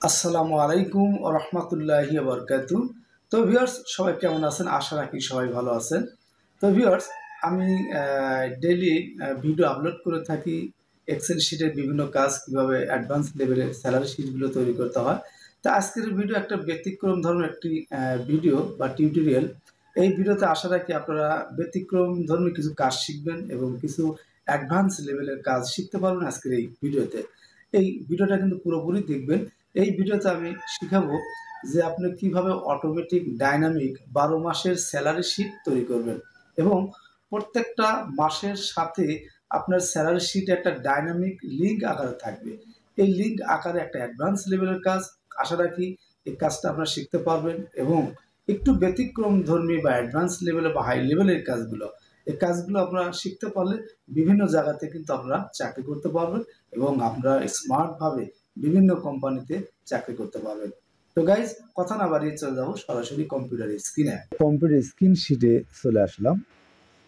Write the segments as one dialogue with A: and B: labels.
A: আসসালামু আলাইকুম ওয়া রাহমাতুল্লাহি ওয়া বারাকাতুহু। তো ভিউয়ার্স, সবাই কেমন আছেন? আশা রাখি সবাই ভালো আছেন। তো ভিউয়ার্স, আমি ডেইলি ভিডিও আপলোড করে থাকি এক্সেল শিটের বিভিন্ন কাজ কিভাবে অ্যাডভান্স লেভেলের স্যালারি শিটগুলো তৈরি করতে হয়। তো আজকের ভিডিও একটা ব্যতিক্রম ধরনের একটি ভিডিও বা টিউটোরিয়াল। এই ভিডিওতে আশা রাখি আপনারা ব্যতিক্রম ধর্মী কিছু কাজ শিখবেন এবং কিছু অ্যাডভান্স লেভেলের কাজ শিখতে পারবেন আজকের এই ভিডিওতে। এই ভিডিওটা কিন্তু পুরোপুরি দেখবেন। এই ভিডিওতে আমি শিখাবো যে আপনি কিভাবে অটোমেটিক ডাইনামিক 12 মাসের স্যালারি শিট তৈরি করবেন এবং প্রত্যেকটা মাসের সাথে আপনার স্যালারি শিট একটা ডাইনামিক লিঙ্ক আকারে থাকবে। এই লিঙ্ক আকারে একটা অ্যাডভান্স লেভেলের কাজ। আশা রাখি এই কাজটা আপনারা শিখতে পারবেন এবং একটু ব্যতিক্রম ধর্মী বা অ্যাডভান্স লেভেলে বা হাই লেভেলের কাজগুলো, এই কাজগুলো আপনারা শিখতে পারলে বিভিন্ন জায়গাতে কিন্তু আপনারা চাকরি করতে পারবেন এবং আপনারা স্মার্টভাবে বিভিন্ন কোম্পানিতে চাকরি করতে পারবেন। তো গাইজ, কথা না বাড়িয়ে চলে যাবো সরাসরি কম্পিউটার স্ক্রিনে। কম্পিউটার স্ক্রিন শিটে চলে আসলাম।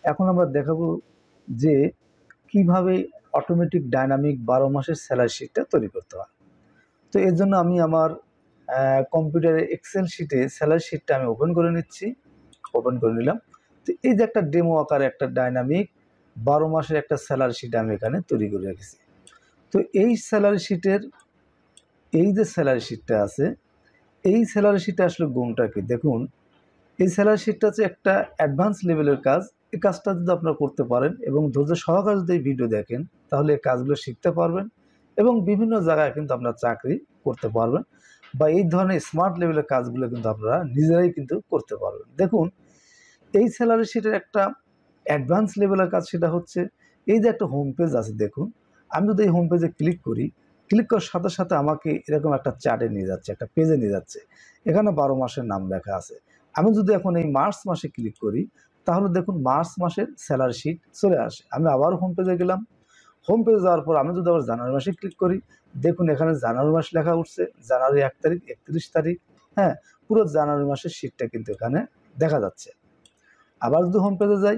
A: এখন আমরা দেখাবো যে কিভাবে অটোমেটিক ডাইনামিক 12 মাসের স্যালারি শিটটা তৈরি করতে হয়। তো এর জন্য আমি আমার কম্পিউটারে এক্সেল শিটে স্যালারি শিটটা আমি ওপেন করে নিচ্ছি। ওপেন করে নিলাম। তো এই যে একটা ডেমো আকারে একটা ডাইনামিক 12 মাসের একটা স্যালারি শিট আমি এখানে তৈরি করে রেখেছি। তো এই স্যালারি শিটের এই যে স্যালারি শিটটা আছে, এই স্যালারি শিটটা আসলে গুণটা কি দেখুন। এই স্যালারি শিটটা হচ্ছে একটা অ্যাডভান্স লেভেলের কাজ। এই কাজটা যদি আপনারা করতে পারেন এবং ধৈর্য সহকারে যদি এই ভিডিও দেখেন, তাহলে এই কাজগুলো শিখতে পারবেন এবং বিভিন্ন জায়গায় কিন্তু আপনারা চাকরি করতে পারবেন বা এই ধরনের স্মার্ট লেভেলের কাজগুলো কিন্তু আপনারা নিজেরাই কিন্তু করতে পারবেন। দেখুন, এই স্যালারি শিটের একটা অ্যাডভান্স লেভেলের কাজ, সেটা হচ্ছে এই যে একটা হোম পেজ আছে দেখুন। আমি যদি এই হোম পেজে ক্লিক করি, ক্লিক করার সাথে সাথে আমাকে এরকম একটা চার্টে নিয়ে যাচ্ছে, একটা পেজে নিয়ে যাচ্ছে। এখানে 12 মাসের নাম লেখা আছে। আমি যদি এখন এই মার্চ মাসে ক্লিক করি, তাহলে দেখুন মার্চ মাসের স্যালারি শিট চলে আসে। আমি আবার হোম পেজে গেলাম। হোম পেজে যাওয়ার পর আমি যদি আবার জানুয়ারি মাসে ক্লিক করি, দেখুন এখানে জানুয়ারি মাস লেখা উঠছে, জানুয়ারি 1 তারিখ, 31 তারিখ। হ্যাঁ, পুরো জানুয়ারি মাসের শিটটা কিন্তু এখানে দেখা যাচ্ছে। আবার যদি হোম পেজে যাই,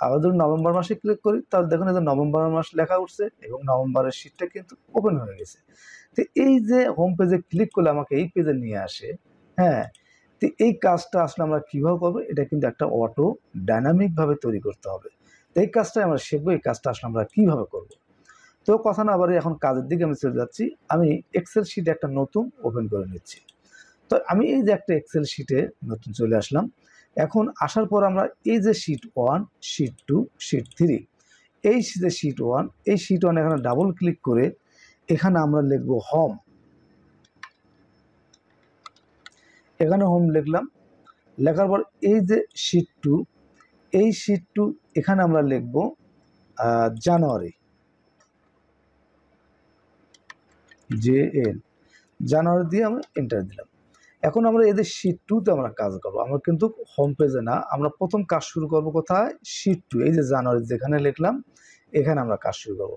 A: আবার যদি নভেম্বর মাসে ক্লিক করি, তাহলে দেখুন এই যে নভেম্বর মাস লেখা উঠছে এবং নভেম্বরের শিটটা কিন্তু ওপেন হয়ে গেছে। তো এই যে হোম পেজে ক্লিক করলে আমাকে এই পেজে নিয়ে আসে। হ্যাঁ, তো এই কাজটা আসলে আমরা কীভাবে করবো, এটা কিন্তু একটা অটো ডাইনামিকভাবে তৈরি করতে হবে। তো এই কাজটাই আমরা শিখবো, এই কাজটা আসলে আমরা কীভাবে করবো। তো কথা না বাড়িয়ে এখন কাজের দিকে আমি চলে যাচ্ছি। আমি এক্সেল শিটে একটা নতুন ওপেন করে নিচ্ছি। তো আমি এই যে একটা এক্সেল শিটে নতুন চলে আসলাম। এখন আসার পর আমরা এই যে শিট 1, শিট 2, শিট 3, এই যে শিট 1, এই শিট 1 এখানে ডাবল ক্লিক করে এখানে আমরা লিখব হোম। এখানে হোম লিখলাম। লেখার পর এই যে শিট 2, এই শিট 2 এখানে আমরা লিখব জানুয়ারি, JN, জানুয়ারি দিয়ে আমরা এন্টার দিলাম। এখন আমরা এদের শিট 2তে আমরা কাজ করবো। আমরা কিন্তু হোম পেজে না, আমরা প্রথম কাজ শুরু করব কোথায়? শিট 2, এই যে জানুয়ারি যেখানে লিখলাম, এখানে আমরা কাজ শুরু করব।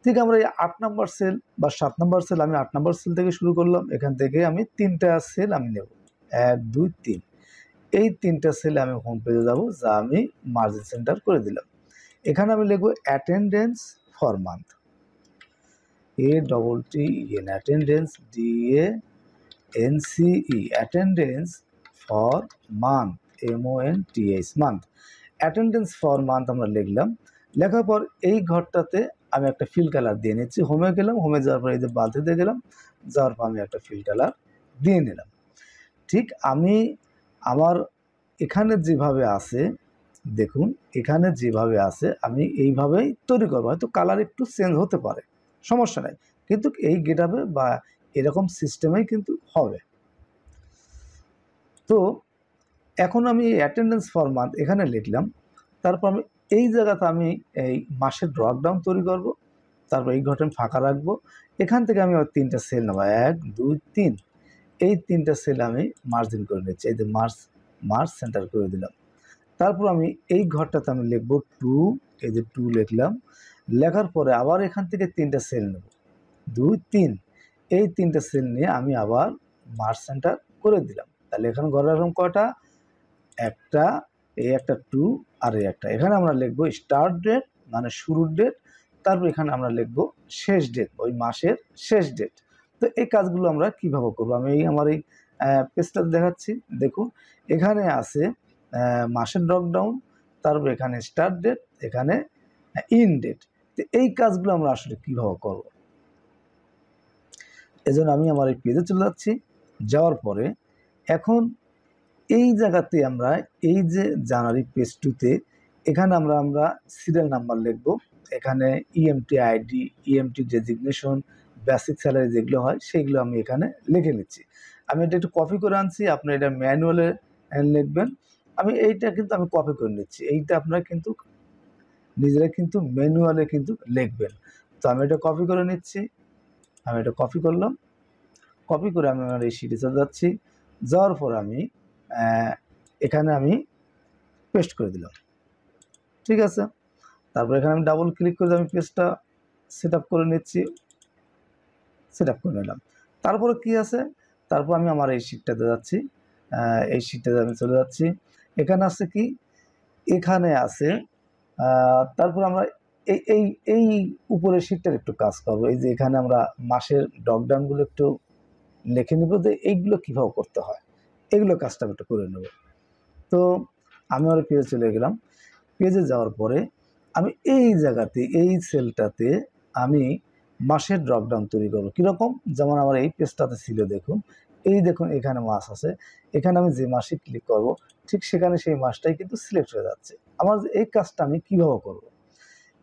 A: ঠিক আমরা এই 8 নম্বর সেল বা 7 নম্বর সেল, আমি 8 নম্বর সেল থেকে শুরু করলাম। এখান থেকে আমি 3টা সেল আমি নেব, 1, 2, 3। এই 3টা সেলে আমি হোম পেজে যাব, যা আমি মার্জিন সেন্টার করে দিলাম। এখানে আমি লিখব attendance for month, ATTEN, attendance, DANCE, attendance for month, MONTH, month. Attendance for month আমরা লিখলাম। লেখার পর এই ঘরটাতে আমি একটা ফিল কালার দিয়ে নিচ্ছি। হোমে গেলাম, হোমে যাওয়ার পর এই যে বালতিতে গেলাম, যাওয়ার পর আমি একটা ফিল কালার দিয়ে নিলাম। ঠিক আমি আমার এখানে যেভাবে আছে দেখুন, এখানে যেভাবে আছে আমি এইভাবেই তৈরি করবো। হয়তো কালার একটু চেঞ্জ হতে পারে, সমস্যা নাই, কিন্তু এই গেটআপে বা এরকম সিস্টেমেই কিন্তু হবে। তো এখন আমি অ্যাটেন্ডেন্স ফর মান্থ এখানে লিখলাম। তারপর আমি এই জায়গাতে আমি এই মাসের ড্রপ ডাউন তৈরি করব। তারপর এই ঘরটা আমি ফাঁকা রাখবো। এখান থেকে আমি আবার 3টা সেল নেব, 1, 2, 3। এই 3টা সেল আমি মার্জিন করে নিচ্ছি। এই যে মার্জ সেন্টার করে দিলাম। তারপর আমি এই ঘরটাতে আমি লিখব 2, এই যে 2 লিখলাম। লেখার পরে আবার এখান থেকে 3টা সেল নেব, 2, 3। এই 3টা সেল নিয়ে আমি আবার মার্জ সেন্টার করে দিলাম। তাহলে এখানে ঘরে রাখলাম কয়টা? একটা, এই একটা 2 আর এই একটা। এখানে আমরা লিখব স্টার্ট ডেট মানে শুরুর ডেট, তারপর এখানে আমরা লিখব শেষ ডেট, ওই মাসের শেষ ডেট। তো তো এই কাজগুলো আমরা কিভাবে করব, আমি আমার এই পেজটা দেখাচ্ছি। দেখুন এখানে আছে মাসের ড্রপডাউন, তারপর এখানে স্টার্ট ডেট, এখানে ইন ডেট। তো এই কাজগুলো আমরা আসলে কিভাবে করব, এজন্য আমি আমার এই পেজে চলে যাচ্ছি। যাওয়ার পরে এখন এই জায়গাতে আমরা এই যে জানুয়ারি পেজ 2-তে এখানে আমরা সিরিয়াল নাম্বার লিখব। এখানে EMT ID, EMT designation, basic salary যেগুলো হয় সেগুলো আমি এখানে লিখে নিচ্ছি। আমি এটা একটু কপি করে আনছি, আপনারা এটা ম্যানুয়ালে লিখবেন। আমি এইটা কিন্তু আমি কপি করে নিচ্ছি, এইটা আপনারা কিন্তু নিজেরা কিন্তু ম্যানুয়ালে কিন্তু লিখবেন। তো আমি এটা কপি করে নিচ্ছি, আমি এটা কপি করলাম। কপি করে আমি আমার এই শিটে চলে যাচ্ছি। যাওয়ার পর আমি এখানে আমি পেস্ট করে দিলাম, ঠিক আছে। তারপর এখানে আমি ডাবল ক্লিক করে আমি পেজটা সেট আপ করে নিচ্ছি, সেট আপ করে নিলাম। তারপরে কি আছে, তারপর আমি আমার এই শিটটাতে যাচ্ছি, এই শিটটাতে আমি চলে যাচ্ছি। এখানে আছে কি, এখানে আছে তারপর আমরা এই এই এই উপরের শিটটার একটু কাজ করবো। এই যে এখানে আমরা মাসের ড্রপডাউনগুলো একটু লিখে নিব, যে এইগুলো কীভাবে করতে হয়, এগুলো কাজটা আমি একটু করে নেব। তো আমি আমার পেজে চলে গেলাম। পেজে যাওয়ার পরে আমি এই জায়গাতে এই সেলটাতে আমি মাসের ড্রপডাউন তৈরি করবো। কীরকম, যেমন আমার এই পেজটাতে ছিল, দেখুন এই দেখুন এখানে মাস আছে, এখানে আমি যে মাসে ক্লিক করব ঠিক সেখানে সেই মাসটাই কিন্তু সিলেক্ট হয়ে যাচ্ছে। আমার এই কাজটা আমি কীভাবে করব,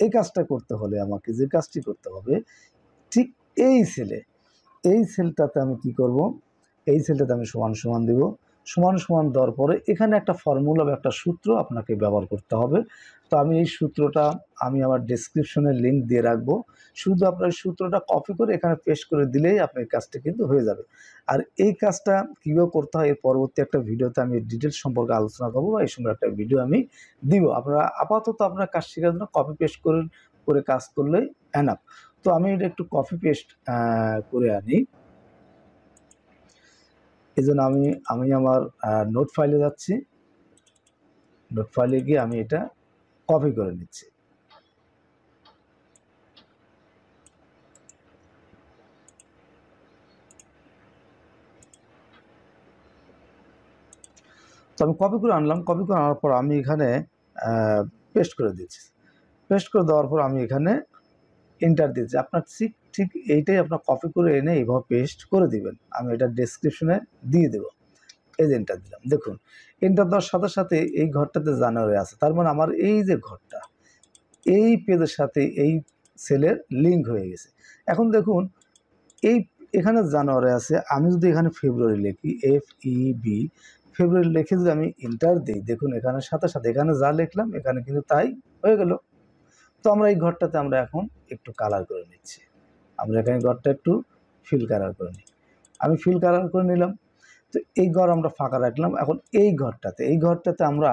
A: এই কাজটা করতে হলে আমাকে যে কাজটি করতে হবে, ঠিক এই সেলটাতে আমি কি করব, এই সেলটাতে আমি সমান সমান দিব। সমান সমান দেওয়ার পরে এখানে একটা ফর্মুলা বা একটা সূত্র আপনাকে ব্যবহার করতে হবে। তো আমি এই সূত্রটা আমি আমার ডেসক্রিপশনে লিঙ্ক দিয়ে রাখবো, শুধু আপনার সূত্রটা কপি করে এখানে পেস্ট করে দিলেই আপনার কাজটা কিন্তু হয়ে যাবে। আর এই কাজটা কীভাবে করতে হয় এর পরবর্তী একটা ভিডিওতে আমি ডিটেলস সম্পর্কে আলোচনা করবো, বা এই সময় একটা ভিডিও আমি দিব। আপনারা আপাতত আপনার কাজ শেখার জন্য কপি পেস্ট করে কাজ করলেই এনাফ। তো আমি এটা একটু কপি পেস্ট করে আনি। এই জন্য আমি আমার নোট ফাইলে যাচ্ছি, নোট ফাইলে গিয়ে আমি এটা কপি করে নিচ্ছি। তো আমি কপি করে আনলাম, কপি করে আনার পর আমি এখানে পেস্ট করে দিচ্ছি। পেস্ট করে দেওয়ার পর আমি এখানে এন্টার দিচ্ছি। আপনার ঠিক এইটাই আপনার কপি করে এনে এইভাবে পেস্ট করে দিবেন। আমি এটা ডেসক্রিপশনে দিয়ে দেবো। এই যে এন্টার দিলাম, দেখুন এন্টার দেওয়ার সাথে সাথে এই ঘরটাতে জানুয়ারি আছে, তার মানে আমার এই যে ঘরটা এই পেজের সাথে এই সেলের লিঙ্ক হয়ে গেছে। এখন দেখুন এখানে জানুয়ারি আছে, আমি যদি এখানে ফেব্রুয়ারি লিখি, FEB ফেব্রুয়ারি লিখে যদি আমি এন্টার দিই, দেখুন এখানে সাথে সাথে এখানে যা লিখলাম এখানে কিন্তু তাই হয়ে গেল। তো আমরা এই ঘরটাতে আমরা এখন একটু কালার করে নিচ্ছি। আমরা এখানে ঘরটা একটু ফিল কালার করে নিই, আমি ফিল কালার করে নিলাম। তো এই ঘর আমরা ফাঁকা রাখলাম। এখন এই ঘরটাতে আমরা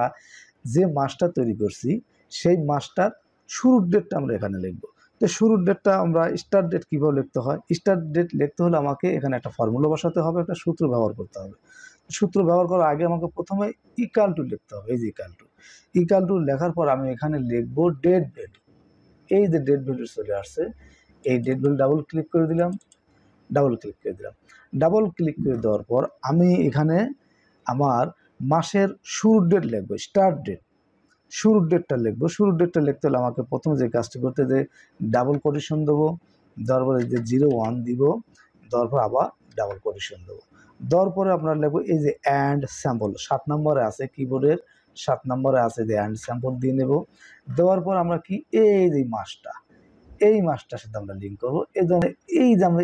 A: যে মাসটা তৈরি করছি সেই মাসটার শুরুর ডেটটা আমরা এখানে লিখব। তো শুরুর ডেটটা আমরা স্টার্ট ডেট কীভাবে লিখতে হয়, স্টার্ট ডেট লিখতে হলে আমাকে এখানে একটা ফর্মুলা বসাতে হবে, একটা সূত্র ব্যবহার করতে হবে। সূত্র ব্যবহার করার আগে আমাকে প্রথমে ইকুয়াল টু লিখতে হবে। এই যে ইকুয়াল টু লেখার পর আমি এখানে লিখবো ডেট ভ্যালু। এই যে ডেট ভ্যালু চলে আসছে, এই ডেট ভ্যালু ডাবল ক্লিক করে দিলাম। ডাবল ক্লিক করে দেওয়ার পর আমি এখানে আমার মাসের শুরুর ডেট লিখবো, স্টার্ট ডেট, শুরুর ডেটটা লিখবো। শুরুর ডেটটা লিখতে হলে আমাকে প্রথমে যে কাজটি করতে, যে ডাবল কোটেশন দেবো, দেওয়ার পরে যে 01 দিব, দেওয়ার পর আবার ডাবল কোটেশন দেবো। দেওয়ার পরে আপনার লিখবো এই যে অ্যান্ড স্যাম্পল 7 নম্বরে আছে, কিবোর্ডের 7 নম্বরে আছে, যে অ্যান্ড স্যাম্পল দিয়ে নেব। দেওয়ার পর আমরা কি এই যে এই মাসটার সাথে আমরা লিঙ্ক করবো। এই জন্য এই যে আমরা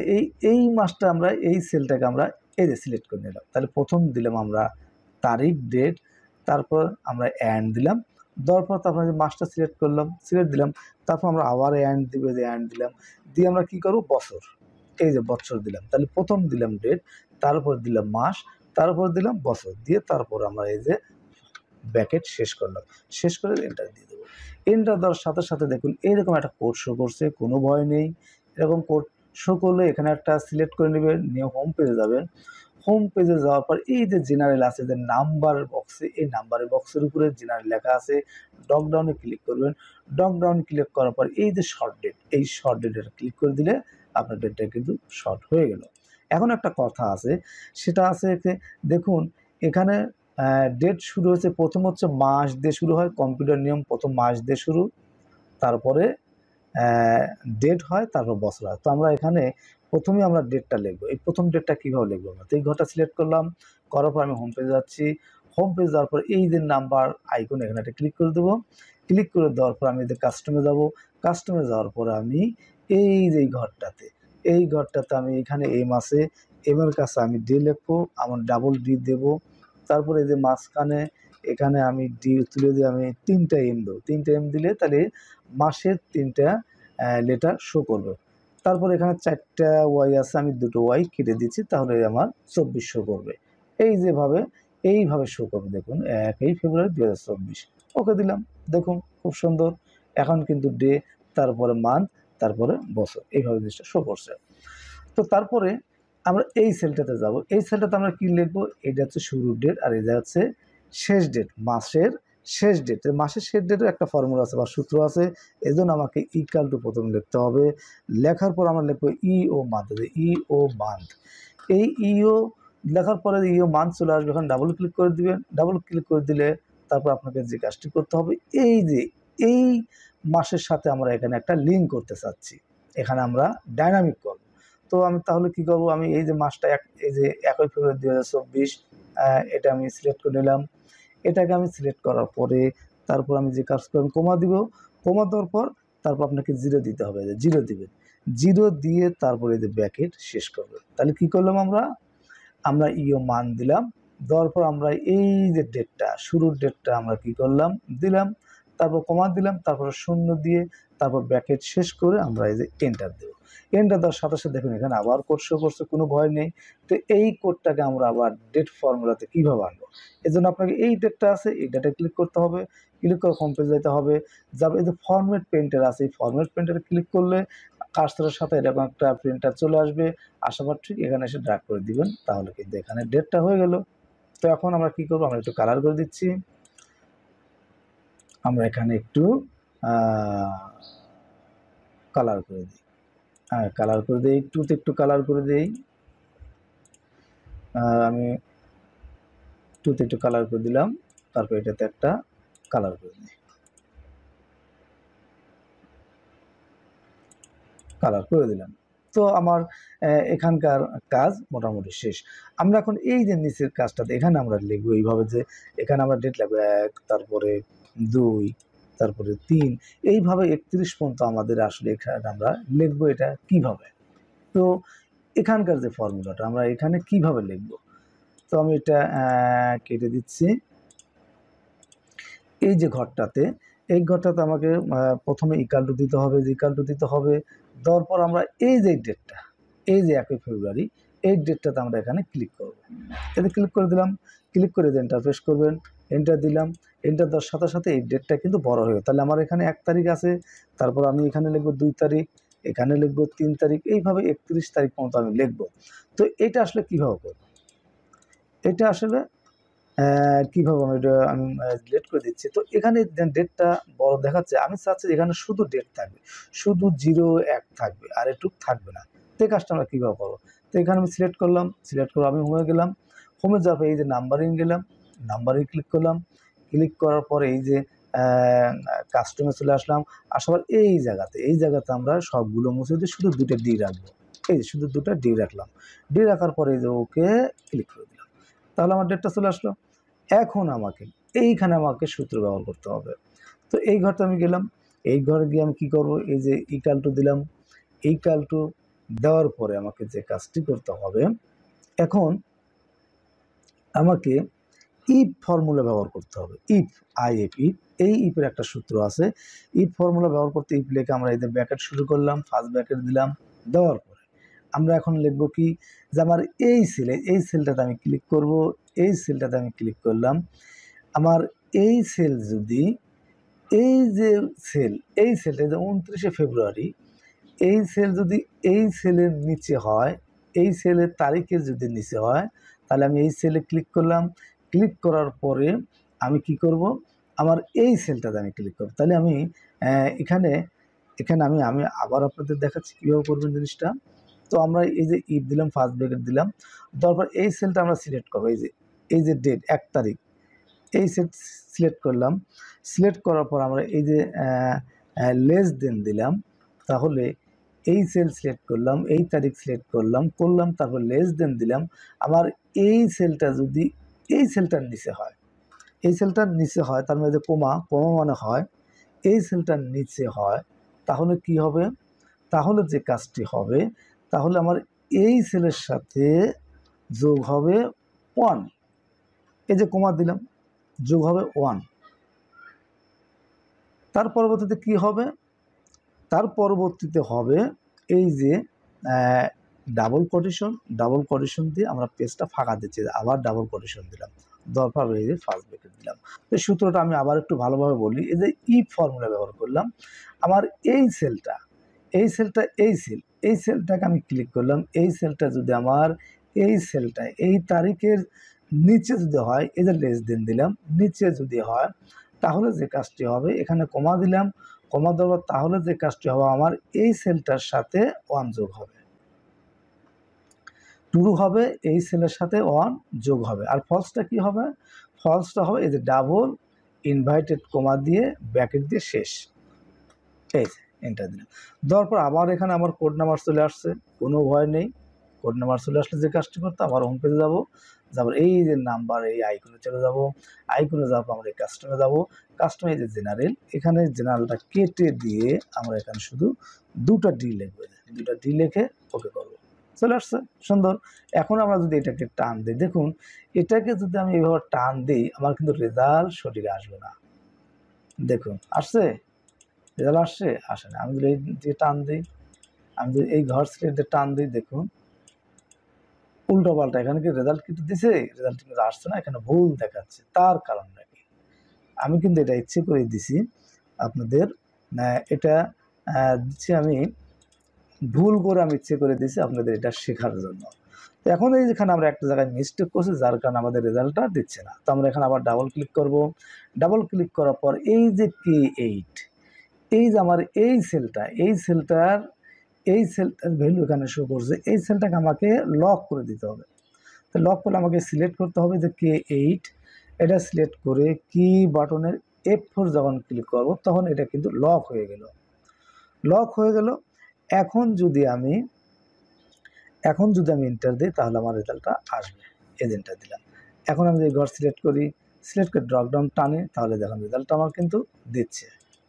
A: এই মাসটা আমরা এই সেলটাকে আমরা এই যে সিলেক্ট করে নিলাম। তাহলে প্রথম দিলাম আমরা তারিখ, ডেট, তারপর আমরা অ্যান্ড দিলাম। দেওয়ার পর তারপর যে মাসটা সিলেক্ট দিলাম, তারপর আমরা আবার অ্যান্ড দিব, যে অ্যান্ড দিলাম, দিয়ে আমরা কি করবো বছর, এই যে বছর দিলাম। তাহলে প্রথম দিলাম ডেট, তারপর দিলাম মাস, তারপর দিলাম বছর, দিয়ে তারপর আমরা এই যে ব্র্যাকেট শেষ করে এন্টার দিয়ে দেবো। এন্টার দেওয়ার সাথে সাথে দেখুন এইরকম একটা কোড শো করছে, কোনো ভয় নেই। এরকম কোড শো করলে এখানে একটা সিলেক্ট করে নেবেন, নিয়ে হোম পেজে যাবেন। হোম পেজে যাওয়ার পর এই যে জেনারেল আছে, যে নাম্বার বক্সে, এই নাম্বারের বক্সের উপরে জেনারেল লেখা আছে, ড্রপডাউনে ক্লিক করবেন। ড্রপডাউন ক্লিক করার পর এই যে শর্ট ডেট, এই শর্ট ডেটে ক্লিক করে দিলে আপনার ডেটটা কিন্তু শর্ট হয়ে গেল। এখন একটা কথা আছে, সেটা আছে যে দেখুন এখানে ডেট শুরু হয়েছে, প্রথম হচ্ছে মাস দিয়ে শুরু হয়, কম্পিউটার নিয়ম প্রথম মাস দিয়ে শুরু, তারপরে ডেট হয়, তারপর বছর হয়। তো আমরা এখানে প্রথমেই আমরা ডেটটা লিখবো। এই প্রথম ডেটটা কীভাবে লিখবো আমরা? তো এই ঘরটা সিলেক্ট করলাম, করার পর আমি হোম পেজে যাচ্ছি। হোম পেজ যাওয়ার পর এই যে নাম্বার আইকন এখানে একটা ক্লিক করে দেবো। ক্লিক করে দেওয়ার পর আমি এদের কাস্টমে যাব। কাস্টমে যাওয়ার পর আমি এই যে এই ঘরটাতে আমি এখানে এম আছে, এমের কাছে আমি ডি লিখবো, আমার ডাবল ডি দেবো। তারপরে এই যে মাঝখানে এখানে আমি ডি তুলে দিয়ে আমি 3টা এম দেবো। 3টা এম দিলে তাহলে মাসের 3টা লেটার শো করবে। তারপর এখানে 4টা ওয়াই আছে, আমি 2টো ওয়াই কেটে দিচ্ছি, তাহলে আমার 24 শো করবে। এইভাবে শো করবে। দেখুন 1 ফেব্রুয়ারি 2024, ওকে দিলাম। দেখুন খুব সুন্দর, এখন কিন্তু ডে, তারপরে মান্থ, তারপরে বছর, এইভাবে জিনিসটা শো করছে। তো তারপরে আমরা এই সেলটাতে যাব। এই সেলটাতে আমরা কি লিখবো? এটা হচ্ছে শুরুর ডেট, আর এটা হচ্ছে শেষ ডেট, মাসের শেষ ডেট। মাসের শেষ ডেটের একটা ফর্মুলা আছে বা সূত্র আছে, এজন্য আমাকে ইকুয়াল টু প্রথম লিখতে হবে। লেখার পর আমরা লিখবো ইও মান্থ, ইও মান্থ। এই ইও লেখার পরে ইও মান্থ চলে আসবে, এখন ডাবল ক্লিক করে দিবেন। ডাবল ক্লিক করে দিলে তারপর আপনাকে যে কাজটি করতে হবে, এই মাসের সাথে আমরা এখানে একটা লিঙ্ক করতে চাচ্ছি, এখানে আমরা ডাইনামিক করব। তো আমি তাহলে কি করব? আমি এই যে মাসটা এই যে 1 ফেব্রুয়ারি 2024, এটা আমি সিলেক্ট করে নিলাম। এটাকে আমি সিলেক্ট করার পরে তারপর আমি যে কাজ করব, কমা দিব। কমা দেওয়ার পর তারপর আপনাকে 0 দিতে হবে, 0 দিবেন। 0 দিয়ে তারপরে এই যে ব্র্যাকেট শেষ করবেন। তাহলে কি করলাম আমরা ইও মান দিলাম। দেওয়ার পর আমরা এই যে ডেটটা, শুরুর ডেটটা আমরা কি করলাম? দিলাম। তারপর কমা দিলাম, তারপর 0 দিয়ে তারপর ব্র্যাকেট শেষ করে আমরা এই যে এন্টার দেব। এন্টার দেওয়ার সাথে সাথে দেখুন এখানে আবার কোড শো করছে, কোনো ভয় নেই। তো এই কোডটাকে আমরা আবার ডেট ফর্মুলাতে কীভাবে আনবো? এজন্য আপনাকে এই ডেটটা আছে, এই ডেটায় ক্লিক করতে হবে। ক্লিক করে হোম পেজে যেতে হবে। যাবে এই যে ফরম্যাট পেইন্টার আছে, এই ফরম্যাট পেইন্টারে ক্লিক করলে কার্সরের সাথে এরকম একটা প্রিন্টার চলে আসবে। আসার পর ঠিক এখানে এসে ড্র্যাগ করে দিবেন, তাহলে কিন্তু এখানে ডেটটা হয়ে গেল। তো এখন আমরা কি করবো? আমরা একটু কালার করে দিচ্ছি। আমরা এখানে একটু কালার করে দিই। কালার করে দিই, একটু কালার করে দিই। আমি একটু কালার করে দিলাম। তারপর এটাতে একটা কালার করে দিই, কালার করে দিলাম। তো আমার এখানকার কাজ মোটামুটি শেষ। আমরা এখন এই যে নিচের কাজটাতে এখানে আমরা লিখবো এইভাবে, যে এখানে আমরা ডেট লিখবো 1, তারপরে 2, তারপরে 3, এইভাবে 31 পর্যন্ত আমাদের আসলে এখানে আমরা লিখবো। এটা কিভাবে? তো এখানকার যে ফর্মুলাটা আমরা এখানে কিভাবে লিখবো? তো আমি এটা কেটে দিচ্ছি। এই যে ঘরটাতে, এই ঘরটাতে আমাকে প্রথমে ইকুয়াল টু দিতে হবে, দেওয়ার পর আমরা এই যে ডেটটা, এই যে 1 ফেব্রুয়ারি, এই ডেটটাতে আমরা এখানে ক্লিক করব। এতে ক্লিক করে দিলাম। ক্লিক করে যে এন্টার প্রেস করবেন, এন্টার দিলাম। এন্টার দেওয়ার সাথে সাথে এই ডেটটা কিন্তু বড় হয়ে গেল। তাহলে আমার এখানে 1 তারিখ আছে, তারপর আমি এখানে লিখবো 2 তারিখ, এখানে লিখবো 3 তারিখ, এইভাবে 31 তারিখ পর্যন্ত আমি লিখবো। তো এটা আসলে কীভাবে করব? এটা আসলে কীভাবে আমি ডিলিট করে দিচ্ছি। তো এখানে ডেটটা বড় দেখাচ্ছে, আমি চাচ্ছি এখানে শুধু ডেট থাকবে, শুধু 0, 1 থাকবে, আর এটুক থাকবে না। তো এই কাজটা আমরা কীভাবে করবো? তো এখানে আমি সিলেক্ট করলাম, সিলেক্ট করে আমি হোমে গেলাম। হোমে যাওয়ার পর এই যে নাম্বারিং গেলাম, নাম্বারিং ক্লিক করলাম। ক্লিক করার পরে এই যে কাস্টমে চলে আসলাম। আসার পর এই জায়গাতে আমরা সবগুলো মুছে দিয়ে শুধু 2টা ডি রাখবো। এই যে শুধু 2টা ডি রাখলাম। ডি রাখার পরে এই যে ওকে ক্লিক করে দিলাম। তাহলে আমার ডেটটা চলে আসলো। এখন এইখানে আমাকে সূত্র ব্যবহার করতে হবে। তো এই ঘরটা আমি গেলাম। এই ঘরে গিয়ে আমি কী করবো? এই যে ইকুয়াল টু দিলাম। ইকুয়াল টু দেওয়ার পরে আমাকে যে কাজটি করতে হবে, এখন আমাকে ইফ ফর্মুলা ব্যবহার করতে হবে। ইফ, এই ইফের একটা সূত্র আছে। ইফ ফর্মুলা ব্যবহার করতে ইফ লিখে আমরা এই যে ব্র্যাকেট শুরু করলাম, ফার্স্ট ব্র্যাকেট দিলাম। দেওয়ার পরে আমরা এখন লিখবো কি? যে আমার এই সেলটাতে আমি ক্লিক করব। এই সেলটাতে আমি ক্লিক করলাম। আমার এই সেল যদি, এই সেলটা যে 29 ফেব্রুয়ারি, এই সেল যদি এই সেলের নিচে হয়, এই সেলের তারিখের যদি নিচে হয়, তাহলে আমি এই সেলে ক্লিক করলাম। ক্লিক করার পরে আমি কি করব? আমার এই সেলটাতে আমি ক্লিক করব। তাহলে আমি এখানে আমি আবার আপনাদের দেখাচ্ছি কীভাবে করবেন জিনিসটা। তো তো আমরা এই যে ইফ দিলাম, ফার্স্ট ব্র্যাকেট দিলাম, তারপর এই সেলটা আমরা সিলেক্ট করবো। এই যে ডেট 1 তারিখ, এই সেট সিলেক্ট করলাম। সিলেক্ট করার পর আমরা এই যে লেস দেন দিলাম, তাহলে এই সেল সিলেক্ট করলাম, এই তারিখ সিলেক্ট করলাম, তারপর লেস দেন দিলাম। আবার এই সেলটা যদি এই সেলটার নিচে হয়, এই সেলটার নিচে হয়, তার মধ্যে কোমা মানে হয় এই সেলটার নিচে হয়, তাহলে কি হবে? তাহলে যে কাজটি হবে, তাহলে আমার এই সেলের সাথে যোগ হবে 1। এই যে কোমা দিলাম, যোগ হবে 1। তার পরবর্তীতে কি হবে? তার পরবর্তীতে হবে এই যে ডাবল কোটেশন দিয়ে আমরা পেজটা ফাঁকা দিচ্ছি, আবার ডাবল কোটেশন দিলাম, দরকার এই যে ফার্স্ট ব্র্যাকেট দিলাম। তো সূত্রটা আমি আবার একটু ভালোভাবে বলি। এই যে ইফ ফর্মুলা ব্যবহার করলাম, আমার এই সেলটা এই সেলটাকে আমি ক্লিক করলাম। এই সেলটা যদি আমার এই সেলটা এই তারিখের নিচে যদি হয়, এই যে লেস দেন দিলাম, নিচে যদি হয়, তাহলে যে কাজটি হবে, এখানে কমা দিলাম, কমা দেওয়ার, তাহলে যে কাজটি হবে, আমার এই সেলটার সাথে 1 যোগ হবে, ট্রু হবে, এই সেলের সাথে 1 যোগ হবে। আর ফলসটা কি হবে? ফলসটা হবে এই যে ডাবল ইনভাইটেড কোমা দিয়ে ব্র্যাকেট দিয়ে শেষ। এই এন্টার দিলাম, দেওয়ার পর আবার এখানে আমার কোড নাম্বার চলে আসছে, কোনো ভয় নেই। কোড নাম্বার চলে আসলে যে কাজটি করতে, আবার হোম পেজে যাবো, যাবার এই যে নাম্বার, এই আইকনে চলে যাব। আইকনে যাওয়ার পর আমরা এই কাস্টমে যাব। কাস্টমে এই যে জেনারেল, এখানে জেনারেলটা কেটে দিয়ে আমরা এখানে শুধু 2টা ডি লিখবো, 2টা ডি লিখে ওকে করবো। চলে আসছে, সুন্দর। এখন আমরা যদি এটাকে টান দিই, দেখুন এটাকে যদি আমি এইভাবে টান দিই, আমার কিন্তু রেজাল্ট সঠিক আসবে না। দেখুন আসছে, রেজাল্ট আসে না। আমি যদি এই দিয়ে টান দিই, আমি যদি এই ঘর সিলেক্ট দিয়ে টান দিই, দেখুন উল্টো পাল্টা, এখানে কি রেজাল্ট কিন্তু দিছে, রেজাল্ট কিন্তু আসছে না, এখানে ভুল দেখাচ্ছে। তার কারণ নাকি আমি কিন্তু এটা ইচ্ছে করে দিছি আপনাদের, এটা দিচ্ছি আমি ভুল করে, আমি ইচ্ছে করে দিছি আপনাদের এটা শেখার জন্য। তো এখন এই যেখানে আমরা একটা জায়গায় মিস্টেক করছি, যার কারণে আমাদের রেজাল্টটা দিচ্ছে না। তো আমরা এখানে আবার ডাবল ক্লিক করব। ডাবল ক্লিক করার পর এই যে K8, এই যে আমার এই সেলটার ভ্যালু এখানে শো করছে, এই সেলটাকে আমাকে লক করে দিতে হবে। তো লক করলে আমাকে সিলেক্ট করতে হবে যে K8, এটা সিলেক্ট করে কি বাটনের F4 যখন ক্লিক করব, তখন এটা কিন্তু লক হয়ে গেল। এখন যদি আমি এন্টার দিই, তাহলে আমার রেজাল্টটা আসবে। এজেন্টটা দিলাম। এখন আমি যদি ঘর সিলেক্ট করে ড্রপডাউন টানি, তাহলে দেখুন রেজাল্টটা আমার কিন্তু দিচ্ছে।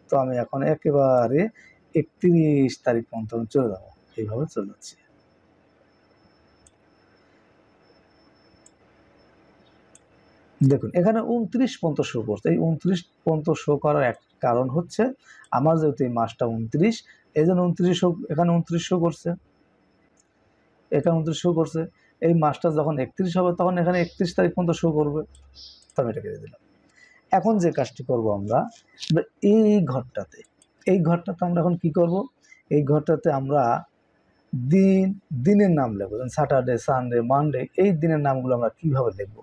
A: তো আমি এখন একেবারে 31 তারিখ পর্যন্ত চলে যাবো, এইভাবে চলে যাচ্ছে। দেখুন এখানে 29 পর্যন্ত শো করছে। এই 29 পর্যন্ত শো করার এক কারণ হচ্ছে, আমার যেহেতু এই মাসটা 29, এই জন্য 29 শো, এখানে 29 শো করছে, এখানে 29 শো করছে। এই মাসটা যখন 31 হবে, তখন এখানে 31 তারিখ পর্যন্ত শো করবে। তো আমি এটা কেটে দিলাম। এখন যে কাজটি করব আমরা এই ঘরটাতে আমরা এখন কি করব? এই ঘরটাতে আমরা দিনের নাম লিখব, স্যাটারডে, সানডে, মানডে, এই দিনের নামগুলো আমরা কিভাবে লিখব,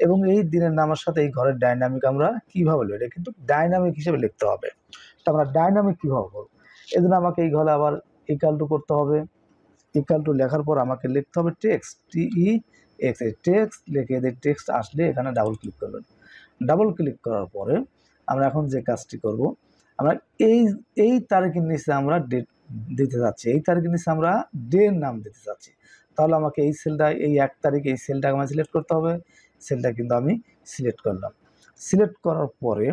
A: এবং এই দিনের নামের সাথে এই ঘরের ডাইনামিক আমরা কিভাবে লিখব, এটা কিন্তু ডাইনামিক হিসেবে লিখতে হবে। তো আমরা ডাইনামিক কিভাবে করব? এই জন্য আমাকে এই ঘরে আবার ইকুয়াল টু করতে হবে। ইকুয়াল টু লেখার পর আমাকে লিখতে হবে টেক্সট, TEX, টেক্সট লিখে এদের টেক্সট আসলে এখানে ডাবল ক্লিক করবেন। ডাবল ক্লিক করার পরে আমরা এখন যে কাজটি করব, আমরা এই তারিখের নিচে আমরা ডেট দিতে যাচ্ছি, এই তারিখের নিচে আমরা ডের নাম দিতে যাচ্ছি। তাহলে আমাকে এই সেলটা, এই 1 তারিখ, এই সেলটা আমাকে সিলেক্ট করতে হবে। সেলটা কিন্তু আমি সিলেক্ট করলাম। সিলেক্ট করার পরে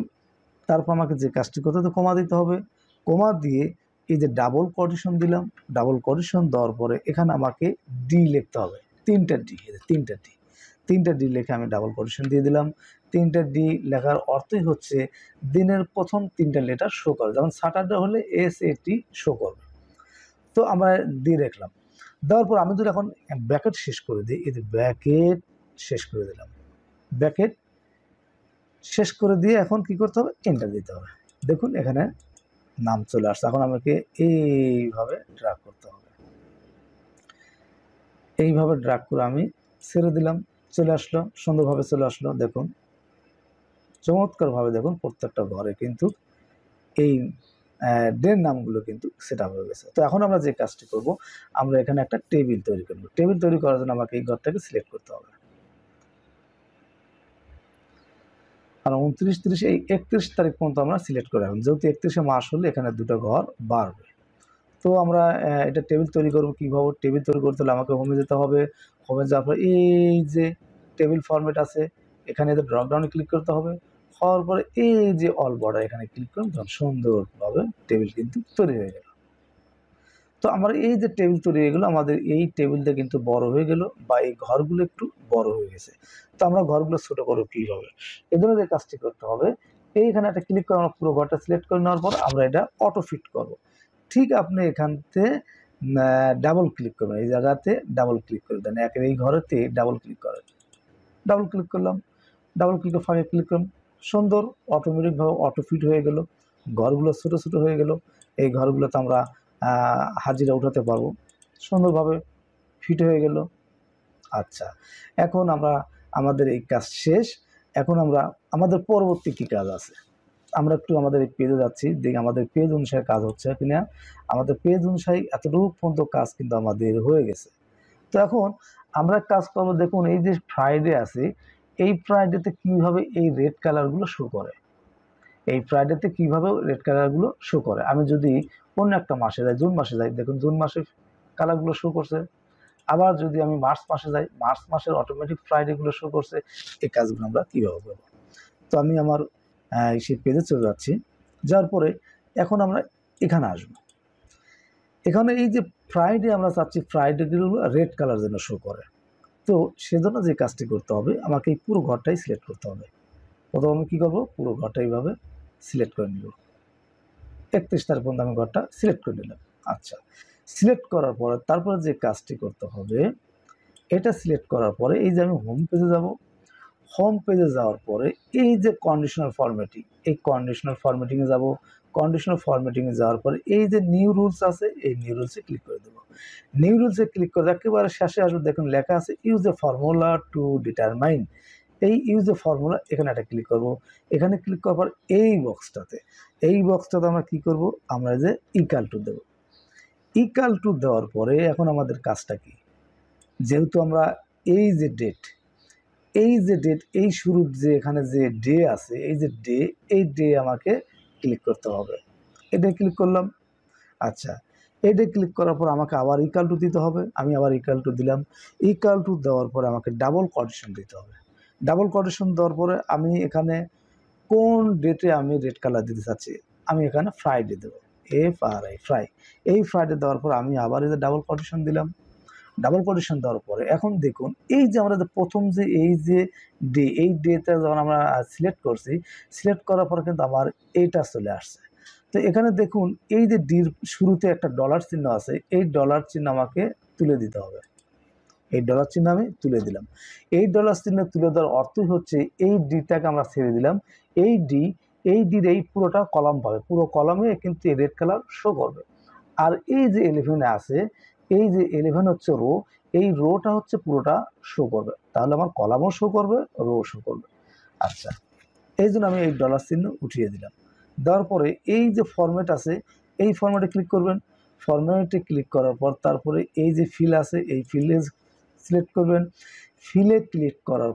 A: তারপর আমাকে যে কাজটি করতে হবে, কমা দিতে হবে। কমা দিয়ে এই যে ডাবল কোটেশন দিলাম, ডাবল কোটেশন দেওয়ার পরে এখানে আমাকে ডি লিখতে হবে, 3টা ডি লিখে আমি ডাবল কোটেশন দিয়ে দিলাম। 3টা ডি লেখার অর্থই হচ্ছে দিনের প্রথম 3টা লেটার শো করে, যেমন স্যাটারডে হলে SAT শো করবে। তো আমরা দিয়ে রাখলাম। দেওয়ার পর আমি যদি এখন ব্র্যাকেট শেষ করে দিই, এই যে ব্র্যাকেট শেষ করে দিলাম, ব্র্যাকেট শেষ করে দিয়ে এখন কি করতে হবে? এন্টার দিতে হবে। দেখুন এখানে নাম চলে আসছে। এখন আমাকে এইভাবে ড্র্যাগ করতে হবে, এইভাবে ড্র্যাগ করে আমি ছেড়ে দিলাম, চলে আসলো, সুন্দরভাবে চলে আসলো। দেখুন চমৎকারভাবে, দেখুন প্রত্যেকটা ঘরে কিন্তু এই ডের নামগুলো কিন্তু সেট আপ হয়ে গেছে। তো এখন আমরা যে কাজটি করব, আমরা এখানে একটা টেবিল তৈরি করব। টেবিল তৈরি করার জন্য আমাকে এই ঘরটাকে সিলেক্ট করতে হবে। আর 29, 30 এই 31 তারিখ পর্যন্ত আমরা সিলেক্ট করে রাখলাম, যেহেতু 31শে মাস হলে এখানে দুটো ঘর বাড়বে। তো আমরা এটা টেবিল তৈরি করবো কীভাবে? টেবিল তৈরি করতে হলে আমাকে হোমে যেতে হবে। হোমে যাওয়ার পর এই যে টেবিল ফরম্যাট আছে, এখানে ড্রপডাউনে ক্লিক করতে হবে। হওয়ার পরে এই যে অল বর্ডার এখানে ক্লিক করুন, তখন সুন্দরভাবে টেবিল কিন্তু তৈরি হয়ে গেল। তো আমরা এই যে টেবিল তৈরি হয়ে গেলো, আমাদের এই টেবিলটা কিন্তু বড় হয়ে গেল, বা এই ঘরগুলো একটু বড় হয়ে গেছে। তো আমরা ঘরগুলো ছোটো করবো কীভাবে? এই জন্য যে কাজটি করতে হবে, এইখানে একটা ক্লিক করে আমরা পুরো ঘরটা সিলেক্ট করে নেওয়ার পর আমরা এটা অটো ফিট করবো। ঠিক আপনি এখানতে ডাবল ক্লিক করবেন, এই জায়গাতে ডাবল ক্লিক করে দেন, এই ঘরেতে ডাবল ক্লিক করেন। ডাবল ক্লিক করলাম, ডাবল ক্লিক করে ফাঁকে ক্লিক করলাম, সুন্দর অটোমেটিকভাবে অটো ফিট হয়ে গেল। ঘরগুলো ছোটো ছোটো হয়ে গেল। এই ঘরগুলোতে আমরা হাজিরা উঠাতে পারবো, সুন্দরভাবে ফিট হয়ে গেল। আচ্ছা, এখন আমরা আমাদের এই কাজ শেষ। এখন আমরা আমাদের পরবর্তী কী কাজ আছে, আমরা একটু আমাদের এই পেজে যাচ্ছি, দেখি আমাদের পেজ অনুসারে কাজ হচ্ছে কিনা। আমাদের পেজ অনুসারে এতটুকু পর্যন্ত কাজ কিন্তু আমাদের হয়ে গেছে। তো এখন আমরা কাজ করবো, দেখুন এই যে ফ্রাইডে আছে, এই ফ্রাইডেতে কীভাবে এই রেড কালারগুলো শো করে, এই ফ্রাইডেতে কীভাবে রেড কালারগুলো শো করে। আমি যদি অন্য একটা মাসে যাই, জুন মাসে যাই, দেখুন জুন মাসে কালারগুলো শো করছে। আবার যদি আমি মার্চ মাসে যাই, মার্চ মাসের অটোমেটিক ফ্রাইডেগুলো শো করছে। এই কাজগুলো আমরা কীভাবে করবো? তো আমি আমার সেই পেজে চলে যাচ্ছি। যাওয়ার পরে এখন আমরা এখানে আসবো। এখানে এই যে ফ্রাইডে আমরা চাচ্ছি ফ্রাইডেগুলো রেড কালার যেন শো করে। তো সেজন্য যে কাজটি করতে হবে, আমাকে এই পুরো ঘরটাই সিলেক্ট করতে হবে। প্রথমে আমি কী করবো, পুরো ঘরটা এইভাবে সিলেক্ট করে নিব। 31 তারিখ পর্যন্ত আমি ঘরটা সিলেক্ট করে নিলাম। আচ্ছা, সিলেক্ট করার পরে তারপরে যে কাজটি করতে হবে, এটা সিলেক্ট করার পরে এই যে আমি হোম পেজে যাব। হোম পেজে যাওয়ার পরে এই যে কন্ডিশনাল ফরম্যাটিং, এই কন্ডিশনাল ফরম্যাটিংয়ে যাব। কন্ডিশনাল ফরম্যাটিংয়ে যাওয়ার পরে এই যে নিউ রুলস আছে, এই নিউ রুলসে ক্লিক করে দেবো। নিউ রুলসে ক্লিক করে একেবারে শেষে আসবে, দেখুন লেখা আছে use a formula to determine. এই ইউজ এ ফর্মুলা, এখানে একটা ক্লিক করব। এখানে ক্লিক করার পর এই বক্সটাতে আমরা কী করব, আমরা যে ইকাল টু দেব। ইকাল টু দেওয়ার পরে এখন আমাদের কাজটা কি, যেহেতু আমরা এই যে ডেট, এই শুরুর যে এখানে যে ডে আছে, এই যে ডে, এই ডে আমাকে ক্লিক করতে হবে। এটা ক্লিক করলাম। আচ্ছা, এটা ক্লিক করার পর আমাকে আবার ইকাল টু দিতে হবে। আমি আবার ইকাল টু দিলাম। ইকাল টু দেওয়ার পরে আমাকে ডাবল কোটেশন দিতে হবে। ডাবল কোটেশন দেওয়ার পরে আমি এখানে কোন ডেটে আমি রেড কালার দিতে চাচ্ছি, আমি এখানে ফ্রাইডে দেবো, FRI ফ্রাই। এই ফ্রাইডে দেওয়ার পর আমি আবার এই যে ডাবল কোটেশন দিলাম। ডাবল কোটেশন দেওয়ার পরে এখন দেখুন এই যে আমরা প্রথম যে এই যে ডে, এই ডেটা যখন আমরা সিলেক্ট করছি, সিলেক্ট করার পর কিন্তু আমার এইটা চলে আসছে। তো এখানে দেখুন এই যে ডির শুরুতে একটা ডলার চিহ্ন আছে, এই ডলার চিহ্ন আমাকে তুলে দিতে হবে। এই ডলার চিহ্ন আমি তুলে দিলাম। এই ডলার চিহ্ন তুলে দেওয়ার অর্থই হচ্ছে এই ডিটাকে আমরা ছেড়ে দিলাম। এই ডির এই পুরোটা কলাম পাবে, পুরো কলামে কিন্তু এই রেড কালার শো করবে। আর এই যে 11 আছে, এই যে 11 হচ্ছে রো, এই রোটা হচ্ছে পুরোটা শো করবে। তাহলে আমার কলামও শো করবে, রো শো করবে। আচ্ছা, এই জন্য আমি এই ডলার চিহ্ন উঠিয়ে দিলাম। দেওয়ার পরে এই যে ফরম্যাট আছে, এই ফরম্যাটে ক্লিক করবেন। ফরম্যাটে ক্লিক করার পর তারপরে এই যে ফিল আছে, এই ফিলে সিলেক্ট করবেন। ফিলে ক্লিক করার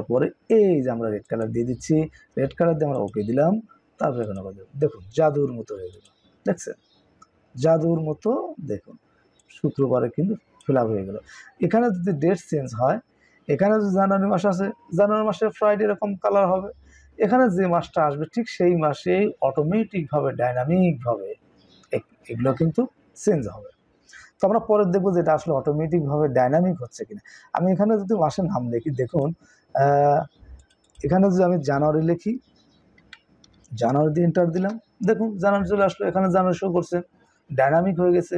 A: পরে এই যে আমরা রেড কালার দিয়ে দিচ্ছি। রেড কালার দিয়ে আমরা ওকে দিলাম। তারপরে এখানে দেখুন জাদুর মতো হয়ে গেল, দেখছেন? জাদুর মতো দেখুন শুক্রবারে কিন্তু ফিল আপ হয়ে গেল। এখানে যদি ডেট চেঞ্জ হয়, এখানে যদি জানুয়ারি মাস আছে, জানুয়ারি মাসে ফ্রাইডে এরকম কালার হবে। এখানে যে মাসটা আসবে ঠিক সেই মাসেই অটোমেটিকভাবে ডাইনামিকভাবে এগুলো কিন্তু চেঞ্জ হবে। তো আমরা পরে দেখবো যে এটা আসলে অটোমেটিকভাবে ডাইনামিক হচ্ছে কিনা। আমি এখানে যদি মাসের নাম লিখি, দেখুন এখানে যদি আমি জানুয়ারি লিখি, জানুয়ারি দিয়ে এন্টার দিলাম, দেখুন জানুয়ারি চলে আসলো। এখানে জানুয়ারি শো করছে, ডাইনামিক হয়ে গেছে।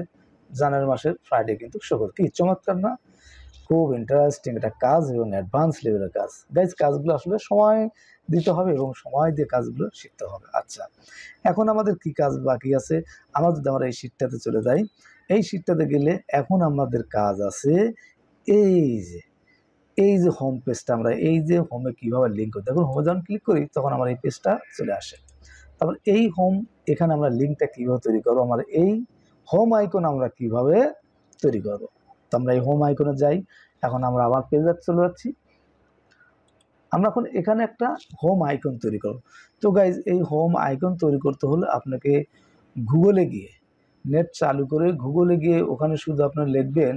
A: জানুয়ারি মাসের ফ্রাইডে কিন্তু শো করছে। কি চমৎকার না? খুব ইন্টারেস্টিং একটা কাজ এবং অ্যাডভান্স লেভেলের কাজ। গাইজ, কাজগুলো আসলে সময় দিতে হবে এবং সময় দিয়ে কাজগুলো শিখতে হবে। আচ্ছা, এখন আমাদের কি কাজ বাকি আছে? আমরা যদি আমরা এই শিটটাতে চলে যাই, এই শিটটাতে গেলে এখন আমাদের কাজ আছে এই যে হোম পেজটা, আমরা এই যে হোমে কীভাবে লিঙ্ক করি। দেখুন হোমে যখন ক্লিক করি তখন আমার এই পেজটা চলে আসে। তারপর এই হোম
B: এখানে আমরা লিঙ্কটা কীভাবে তৈরি করবো, আমার এই হোম আইকন আমরা কিভাবে তৈরি করব। তো আমরা এই হোম আইকনে যাই। এখন আমরা আবার পেজে চলে যাচ্ছি। আমরা এখন এখানে একটা হোম আইকন তৈরি করব। তো গাইজ এই হোম আইকন তৈরি করতে হলে আপনাকে গুগলে গিয়ে নেট চালু করে গুগলে গিয়ে ওখানে শুধু আপনার লিখবেন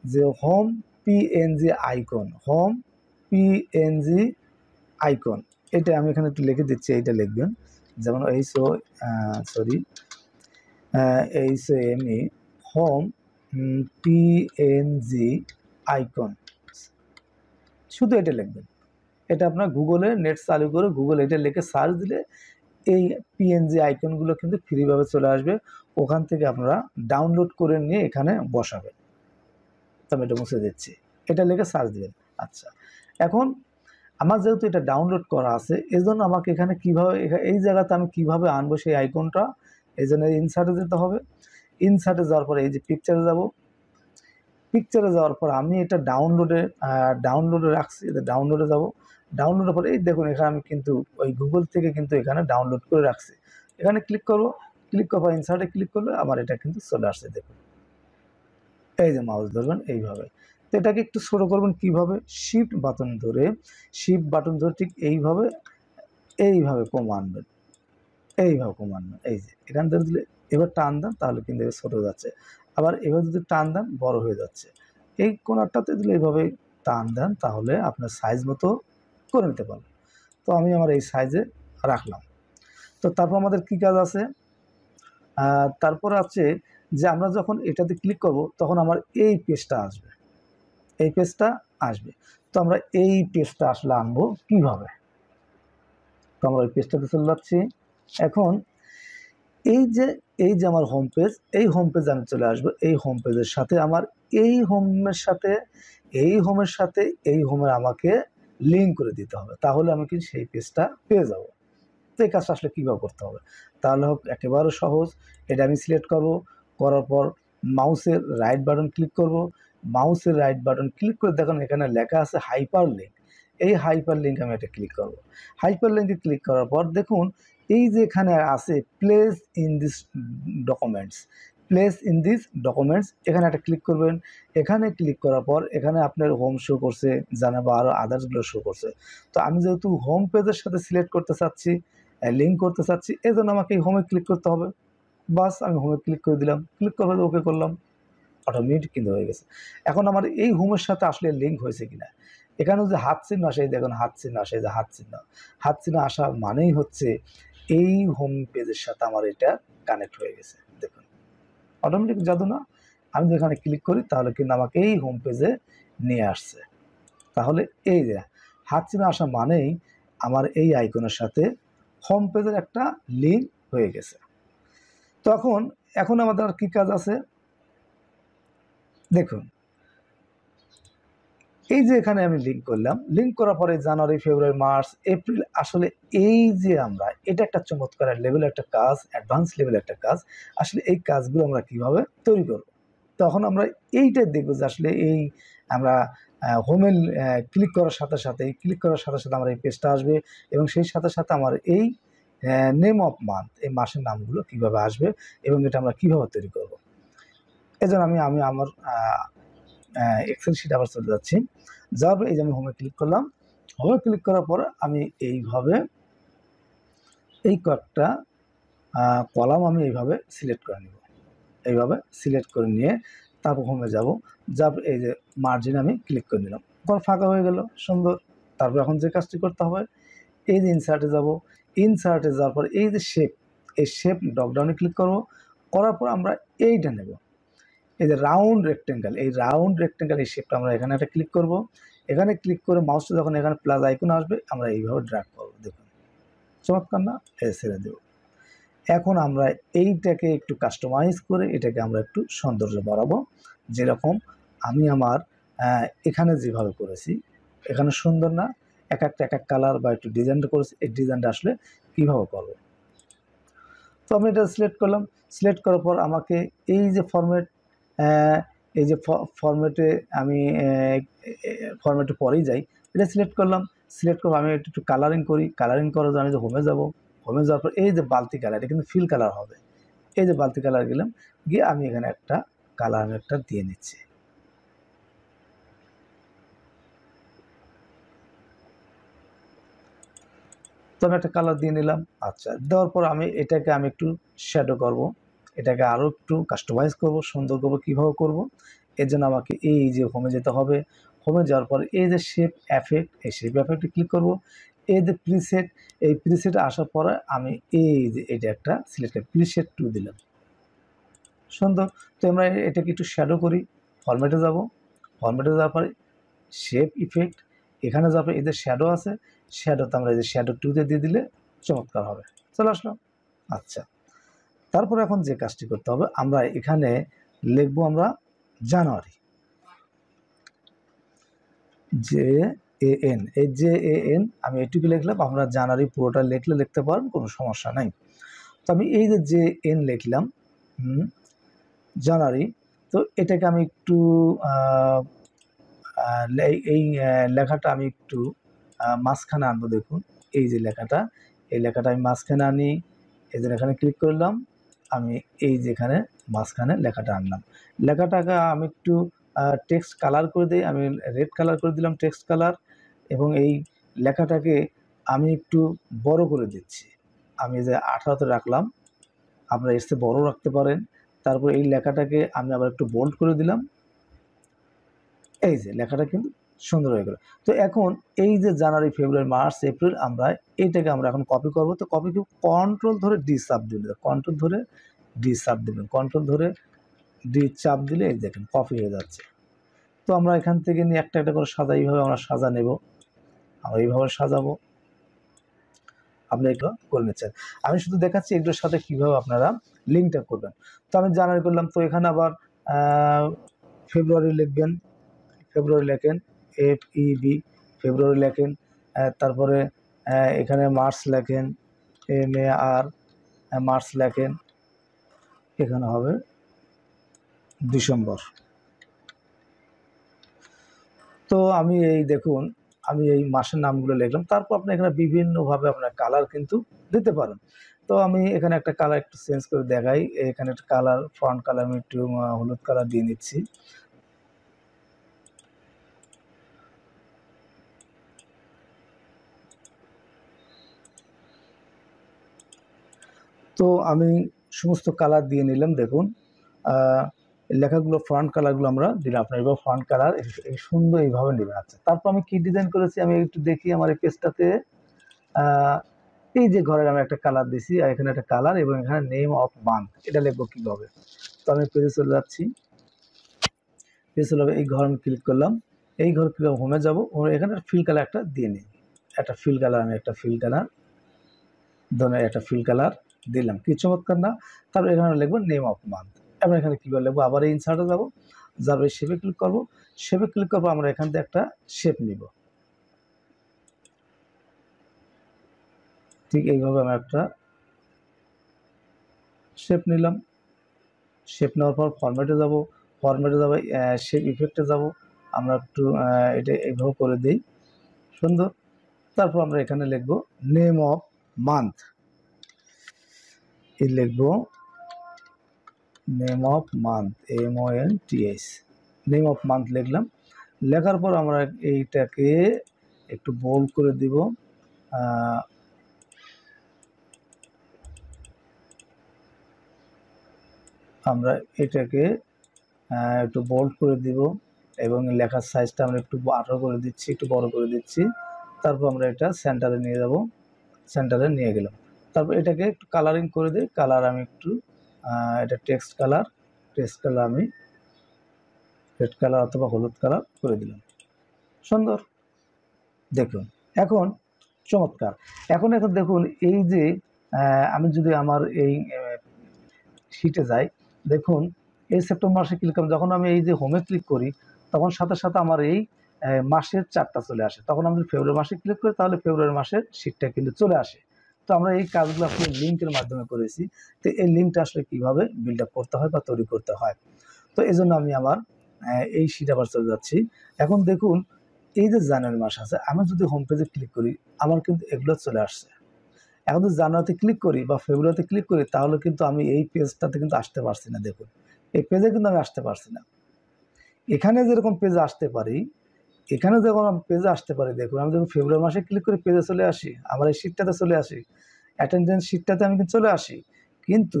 B: যে home PNG icon, home PNG icon. এটা আমি এখানে একটু লিখে দিচ্ছি, এইটা লিখবেন। যেমন HOME হোম পিএনজি আইকন, শুধু এটা লিখবেন। এটা আপনার গুগলে নেট চালু করে গুগল এটা লিখে সার্চ দিলে এই পিএনজি আইকনগুলো কিন্তু ফ্রিভাবে চলে আসবে। ওখান থেকে আপনারা ডাউনলোড করে নিয়ে এখানে বসাবেন। তো আমি এটা মুছে দিচ্ছি, এটা লিখে সার্চ দিবেন। আচ্ছা, এখন আমার যেহেতু এটা ডাউনলোড করা আছে, এই জন্য আমাকে এখানে কীভাবে এই জায়গাতে আমি কীভাবে আনবো সেই আইকনটা, এই জন্য ইনসার্টে যেতে হবে। ইনসার্টে যাওয়ার পরে এই যে পিকচারে যাব, পিকচারে যাওয়ার পর আমি এটা ডাউনলোডে রাখছি, ডাউনলোডে যাব। ডাউনলোডের পরে এই দেখুন এখানে আমি কিন্তু ওই গুগল থেকে কিন্তু এখানে ডাউনলোড করে রাখছি। এখানে ক্লিক করব, ক্লিক করার পর ইনসার্টে ক্লিক করলে আমার এটা কিন্তু চলে আসছে। দেখুন এই যে মাউস ধরবেন এইভাবে। তো এটাকে একটু ছোটো করবেন কীভাবে, শিফট বাটন ধরে ঠিক এইভাবে কম আনবেন, এইভাবে কম আনবেন। এই যে এখান ধরে দিলে এবার টান দেন তাহলে কিন্তু এবার ছোটো যাচ্ছে, আবার এবার যদি টান দেন বড় হয়ে যাচ্ছে। এই কোণারটাতে দিলে এইভাবে টান দেন তাহলে আপনার সাইজ মতো করে নিতে পারবেন। তো আমি আমার এই সাইজে রাখলাম। তো তারপর আমাদের কী কাজ আছে, তারপর আছে যে আমরা যখন এটাতে ক্লিক করব তখন আমার এই পেজটা আসবে, এই পেজটা আসবে। তো আমরা এই পেজটা আসলে আনবো কীভাবে, তো আমরা ওই পেজটাতে চলে যাচ্ছি। এখন এই যে আমার হোম পেজ, এই হোম পেজে আমি চলে আসবো। এই হোম পেজের সাথে আমার এই হোমের সাথে এই হোমের আমাকে লিঙ্ক করে দিতে হবে, তাহলে আমি কিন্তু সেই পেজটা পেয়ে যাব। তো এই কাজটা আসলে কীভাবে করতে হবে, তাহলে হোক একেবারে সহজ। এটা আমি সিলেক্ট করব, করার পর মাউসের রাইট বাটন ক্লিক করব। মাউসের রাইট বাটন ক্লিক করে দেখুন এখানে লেখা আছে হাইপার লিঙ্ক। এই হাইপার লিঙ্ক আমি এটা ক্লিক করব। হাইপার লিঙ্কে ক্লিক করার পর দেখুন এই যে এখানে আছে প্লেস ইন দিস ডকুমেন্টস, এখানে একটা ক্লিক করবেন। এখানে ক্লিক করার পর এখানে আপনার হোম শো করছে, জানা বা আরও আদার্সগুলো শো করছে। তো আমি যেহেতু হোম পেজের সাথে সিলেক্ট করতে চাচ্ছি, লিঙ্ক করতে চাচ্ছি, এই জন্য আমাকে এই হোমে ক্লিক করতে হবে। বাস আমি হোমে ক্লিক করে দিলাম, ক্লিক করে ওকে করলাম, অটোমেটিক কিন্তু হয়ে গেছে। এখন আমার এই হোমের সাথে আসলে লিঙ্ক হয়েছে কিনা, এখানে যে হাত চিহ্ন আসে, দেখুন হাত চিহ্ন আসে, যে হাত চিহ্ন আসা মানেই হচ্ছে এই হোম পেজের সাথে আমার এটা কানেক্ট হয়ে গেছে। দেখুন অটোমেটিক জাদু না, আমি যেখানে ক্লিক করি তাহলে কিন্তু আমাকে এই হোম পেজে নিয়ে আসছে। তাহলে এই যে হাত চিহ্ন আসা মানেই আমার এই আইকনের সাথে হোম পেজের একটা লিঙ্ক হয়ে গেছে। তো এখন আমাদের আর কী কাজ আছে দেখুন, এই যে এখানে আমি লিঙ্ক করলাম, লিঙ্ক করার পরে জানুয়ারি, ফেব্রুয়ারি, মার্চ, এপ্রিল, আসলে এই যে আমরা এটা একটা চমৎকার লেভেলের একটা কাজ, অ্যাডভান্স লেভেলের একটা কাজ। আসলে এই কাজগুলো আমরা কিভাবে তৈরি করব, তখন আমরা এইটাই দেখব যে আসলে এই আমরা হোমে ক্লিক করার সাথে সাথে আমার এই পেজটা আসবে, এবং সেই সাথে সাথে আমার এই নেম অফ মান্থ, এই মাসের নামগুলো কিভাবে আসবে এবং এটা আমরা কিভাবে তৈরি করব। এজন্য আমি আমার এক্সেল শিট আবার চলে যাচ্ছি। যাওয়ার পর এই যে আমি হোমে ক্লিক করলাম, হোমে ক্লিক করার পর আমি এইভাবে এই কয়েকটা কলাম আমি এইভাবে সিলেক্ট করে নেব, এইভাবে সিলেক্ট করে নিয়ে তারপর হোমে যাব। যার এই যে মার্জিন আমি ক্লিক করে নিলাম, পর ফাঁকা হয়ে গেল সুন্দর। তারপর এখন যে কাজটি করতে হবে, এই যে ইনসার্টে যাব, ইনসার্টে যাওয়ার পর এই যে শেপ, এই শেপ ড্রপডাউনে ক্লিক করব। করার পর আমরা এইটা নেব, এই যে রাউন্ড রেক্টেঙ্গেল, এই শেপটা আমরা এখানে একটা ক্লিক করব। এখানে ক্লিক করে মাউসটা যখন এখানে প্লাস আইকন আসবে আমরা এইভাবে ড্র্যাগ করব। দেখুন চমৎকার না, ছেড়ে দেব। এখন আমরা এইটাকে একটু কাস্টমাইজ করে এটাকে আমরা একটু সৌন্দর্য বাড়াবো, যেরকম আমি আমার এখানে যেভাবে করেছি, এখানে সুন্দর না, এক এক কালার বা একটু ডিজাইনটা করেছি, এই ডিজাইনটা আসলে কীভাবে করবো। তো আমি এটা সিলেক্ট করলাম, সিলেক্ট করার পর আমাকে এই যে ফরম্যাটে আমি পরেই যাই, এটা সিলেক্ট করলাম। সিলেক্ট করবো আমি একটু কালারিং করি, কালারিং করার জন্য আমি যে হোমে যাব, হোমে যাওয়ার পর এই যে বালতি কালার, এটা কিন্তু ফিল কালার হবে। এই যে বালতি কালার গেলাম, গিয়ে আমি এখানে একটা কালার একটা দিয়ে নিচ্ছি। তো আমি একটা কালার দিয়ে নিলাম। আচ্ছা, দেওয়ার পর আমি এটাকে একটু শ্যাডো করব, এটাকে আরও একটু কাস্টমাইজ করব, সুন্দর করব। কীভাবে করব? এর জন্য আমাকে এই যে হোমে যেতে হবে। হোমে যাওয়ার পর এই যে শেপ এফেক্ট, এই শেপ এফেক্টে ক্লিক করব। এই যে প্রিসেট, এই প্রিসেটে আসার পরে আমি এই যে এটা একটা সিলেক্ট করে প্রিসেট 2 দিলাম। সুন্দর। তো আমরা এটাকে একটু শ্যাডো করি, ফরম্যাটে যাব। ফরম্যাটে যাওয়ার পরে শেপ ইফেক্ট, এখানে যাবে এই যে শ্যাডো আছে, শ্যাডোতে আমরা এই যে শ্যাডো 2-তে দিয়ে দিলে চমৎকার হবে। চলে আসলো। আচ্ছা, তারপর এখন যে কাজটি করতে হবে, আমরা এখানে লিখবো আমরা জানুয়ারি, JAN। এই JAN আমি এটুকু লিখলাম, আমরা জানুয়ারি পুরোটা লিখতে পারেন, কোনো সমস্যা নাই। তো আমি এই যে JAN লিখলাম, জানুয়ারি। তো এটাকে আমি একটু এই লেখাটা আমি একটু মাঝখানে আনবো। দেখুন এই যে লেখাটা, এই লেখাটা আমি মাঝখানে আনি। এই যে এখানে ক্লিক করলাম, আমি এই যেখানে মাঝখানে লেখাটা আনলাম। লেখাটাকে আমি একটু টেক্সট কালার করে দিই, আমি রেড কালার করে দিলাম টেক্সট কালার, এবং এই লেখাটাকে আমি একটু বড় করে দিচ্ছি। আমি যে 18তে রাখলাম, আপনারা এর চেয়ে বড় রাখতে পারেন। তারপর এই লেখাটাকে আমি আবার একটু বোল্ড করে দিলাম। এই যে লেখাটা কিন্তু সুন্দর হয়ে গেল। তো এখন এই যে জানুয়ারি, ফেব্রুয়ারি, মার্চ, এপ্রিল, আমরা এইটাকে আমরা এখন কপি করব। তো কপি কন্ট্রোল ধরে ডি চাপ দিবেন, কন্ট্রোল ধরে ডি চাপ দিবেন, কন্ট্রোল ধরে ডি চাপ দিলে এই দেখেন কপি হয়ে যাচ্ছে। তো আমরা এখান থেকে নিয়ে একটা একটা করে সাজা, এইভাবে আমরা সাজা নেব, আমরা এইভাবে সাজাবো। আপনি এগুলো করে নিচ্ছেন, আমি শুধু দেখাচ্ছি এগুলোর সাথে কিভাবে আপনারা লিঙ্কটা করবেন। তো আমি জানুয়ারি করলাম, তো এখানে আবার ফেব্রুয়ারি লিখবেন, ফেব্রুয়ারি লেখেন, FEB ফেব্রুয়ারি লেখেন। তারপরে এখানে মার্চ লেখেন, MAR মার্চ লেখেন। এখানে হবে ডিসেম্বর। তো আমি এই দেখুন, আমি এই মাসের নামগুলো লিখলাম। তারপর আপনি এখানে বিভিন্নভাবে আপনার কালার কিন্তু দিতে পারেন। তো আমি এখানে একটা কালার একটু চেঞ্জ করে দেখাই। এখানে একটা কালার, ফন্ট কালার আমি একটু হলুদ কালার দিয়ে নিচ্ছি। তো আমি সমস্ত কালার দিয়ে নিলাম। দেখুন লেখাগুলো ফ্রন্ট কালারগুলো আমরা দিলাম। আপনার এবার ফ্রন্ট কালার এই সুন্দর এইভাবে নেবেন। আচ্ছা, তারপর আমি কি ডিজাইন করেছি আমি একটু দেখি আমার এই পেজটাতে। এই যে ঘরের আমি একটা কালার দিছি, আর এখানে একটা কালার, এবং এখানে নেম অফ মান্থ, এটা লিখবো কিভাবে। তো আমি পেজে চলে যাচ্ছি, পেজে চলে এই ঘর আমি ক্লিক করলাম, এই ঘর ক্লিক হোমে যাবো, এখানে ফিল কালার একটা দিয়ে নিই, একটা ফিল কালার, আমি একটা ফিল কালার ধরনের একটা ফিল কালার দিলাম। কি চমৎকার না? তারপর এখানে লিখবো নেম অফ মান্থ। এবার এখানে কীভাবে লিখবো, আবার এই ইনসার্টে যাবো, যাবে শেপে ক্লিক করবো, শেপে ক্লিক করবো, আমরা এখান থেকে একটা শেপ নিব। ঠিক এইভাবে আমি একটা শেপ নিলাম। শেপ নেওয়ার পর ফরম্যাটে যাব, ফরম্যাটে যাবো, শেপ ইফেক্টে যাব, আমরা একটু এটা এইভাবে করে দিই, সুন্দর। তারপর আমরা এখানে লিখব নেম অফ মান্থ, এই লিখব name of month, MONTH, name of month লিখলাম। লেখার পর আমরা এইটাকে একটু বোল্ড করে দিব, আমরা এটাকে একটু বোল্ড করে দিব, এবং লেখার সাইজটা আমরা একটু 18 করে দিচ্ছি, একটু বড় করে দিচ্ছি। তারপর আমরা এটা সেন্টারে নিয়ে যাব, সেন্টারে নিয়ে গেলাম। তারপর এটাকে একটু কালারিং করে দিই, কালার আমি একটু এটা টেক্সট কালার, টেক্সট কালার আমি রেড কালার অথবা হলুদ কালার করে দিলাম, সুন্দর। দেখুন এখন চমৎকার। এখন দেখুন এই যে আমি যদি আমার এই শিটে যাই, দেখুন এই সেপ্টেম্বর মাসে ক্লিক করলাম, যখন আমি এই যে হোমে ক্লিক করি, তখন সাথে সাথে আমার এই মাসের চারটা চলে আসে। তখন আমি ফেব্রুয়ারি মাসে ক্লিক করি, তাহলে ফেব্রুয়ারি মাসের শিটটা কিন্তু চলে আসে। তো আমরা এই কাজগুলো আসলে লিঙ্কের মাধ্যমে করেছি। তো এই লিঙ্কটা আসলে কীভাবে বিল্ড আপ করতে হয় বা তৈরি করতে হয়, তো এই জন্য আমি আমার এই শিট আবার চলে যাচ্ছি। এখন দেখুন এই যে জানুয়ারি মাস আছে, আমি যদি হোম পেজে ক্লিক করি, আমার কিন্তু এগুলো চলে আসছে। এখন যদি জানুয়ারিতে ক্লিক করি বা ফেব্রুয়ারিতে ক্লিক করি তাহলে কিন্তু আমি এই পেজটাতে কিন্তু আসতে পারছি না। দেখুন এই পেজে কিন্তু আমি আসতে পারছি না। এখানে যেরকম পেজে আসতে পারি, এখানে যখন আমি পেজে আসতে পারি, দেখুন আমি যখন ফেব্রুয়ারি মাসে ক্লিক করে পেজে চলে আসি, আমার এই শিটটাতে চলে আসি, অ্যাটেন্ডেন্স শিটটাতে আমি কিন্তু চলে আসি। কিন্তু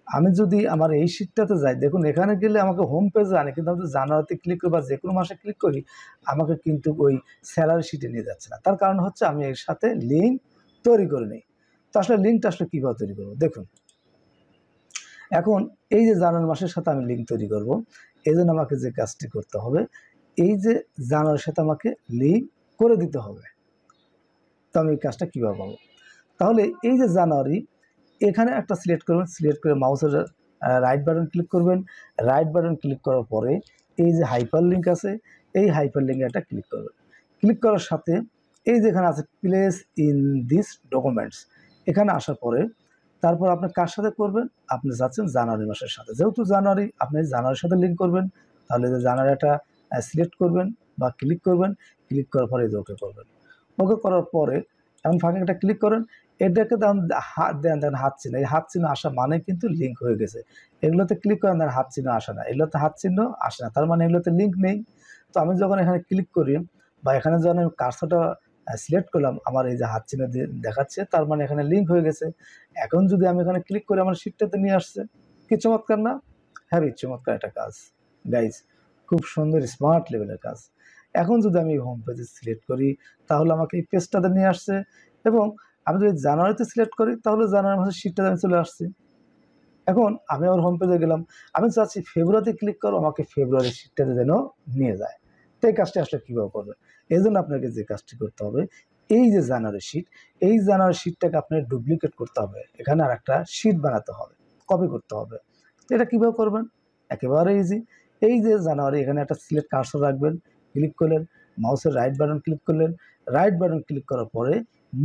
B: আমি যদি আমার এই শিটটাতে যাই, দেখুন এখানে গেলে আমাকে হোম পেজে আনে, কিন্তু আমি যদি জানুয়ারিতে ক্লিক করি বা যে কোনো মাসে ক্লিক করি আমাকে কিন্তু ওই স্যালারি শিটে নিয়ে যাচ্ছে না। তার কারণ হচ্ছে আমি এর সাথে লিঙ্ক তৈরি করে নিই। তো আসলে লিঙ্কটা আসলে কীভাবে তৈরি করবো দেখুন। এখন এই যে জানুয়ারি মাসের সাথে আমি লিঙ্ক তৈরি করব, এই জন্য আমাকে যে কাজটি করতে হবে, এই যে জানুয়ারির সাথে আমাকে লিঙ্ক করে দিতে হবে। তো আমি এই কাজটা কীভাবে পাবো? তাহলে এই যে জানুয়ারি, এখানে একটা সিলেক্ট করবেন, সিলেক্ট করে মাউসের রাইট বাটন ক্লিক করবেন। রাইট বাটন ক্লিক করার পরে এই যে হাইপার লিঙ্ক আছে, এই হাইপার লিঙ্কে একটা ক্লিক করবেন। ক্লিক করার সাথে এই যেখানে আছে প্লেস ইন দিস ডকুমেন্টস, এখানে আসার পরে তারপর আপনি কার সাথে করবেন? আপনি যাচ্ছেন জানুয়ারি মাসের সাথে। যেহেতু জানুয়ারি, আপনি জানুয়ারির সাথে লিঙ্ক করবেন। তাহলে যে জানুয়ারিটা সিলেক্ট করবেন বা ক্লিক করবেন, ক্লিক করার পরে এই যে ওকে করবেন। ওকে করার পরে এখন ফাঁকে একটা ক্লিক করেন, এটাকে তখন হাত দেন, দেখেন হাত চিহ্ন, এই হাত চিহ্ন আসা মানে কিন্তু লিঙ্ক হয়ে গেছে। এগুলোতে ক্লিক করেন, দেখেন হাত চিহ্ন আসে না, এগুলোতে হাত চিহ্ন আসে না, তার মানে এগুলোতে লিঙ্ক নেই। তো আমি যখন এখানে ক্লিক করি বা এখানে যখন আমি কার্সরটা সিলেক্ট করলাম, আমার এই যে হাত চিহ্ন দেখাচ্ছে, তার মানে এখানে লিঙ্ক হয়ে গেছে। এখন যদি আমি এখানে ক্লিক করি আমার শিটটাতে নিয়ে আসছে। কি চমৎকার না? হ্যাভি চমৎকার একটা কাজ গাইজ, খুব সুন্দর স্মার্ট লেভেলের কাজ। এখন যদি আমি হোম পেজে সিলেক্ট করি তাহলে আমাকে এই পেজটাতে নিয়ে আসছে, এবং আমি যদি জানুয়ারিতে সিলেক্ট করি তাহলে জানুয়ারি মাসের শিটটাতে আমি চলে আসছি। এখন আমি আমার হোম পেজে গেলাম, আমি চাচ্ছি ফেব্রুয়ারিতে ক্লিক করো, আমাকে ফেব্রুয়ারির শিটটাতে যেন নিয়ে যায়। তো এই কাজটি আসলে কীভাবে করবেন? এই জন্য আপনাকে যে কাজটি করতে হবে, এই যে জানুয়ারি শিট, এই জানুয়ারি শিটটাকে আপনার ডুপ্লিকেট করতে হবে, এখানে আর একটা শিট বানাতে হবে, কপি করতে হবে। তো এটা কীভাবে করবেন? একেবারে ইজি। এই যে জানুয়ারি, এখানে একটা সিলেক্ট কার্সর রাখবেন, ক্লিক করলেন, মাউসের রাইট বাটন ক্লিক করলেন, রাইট বাটন ক্লিক করার পরে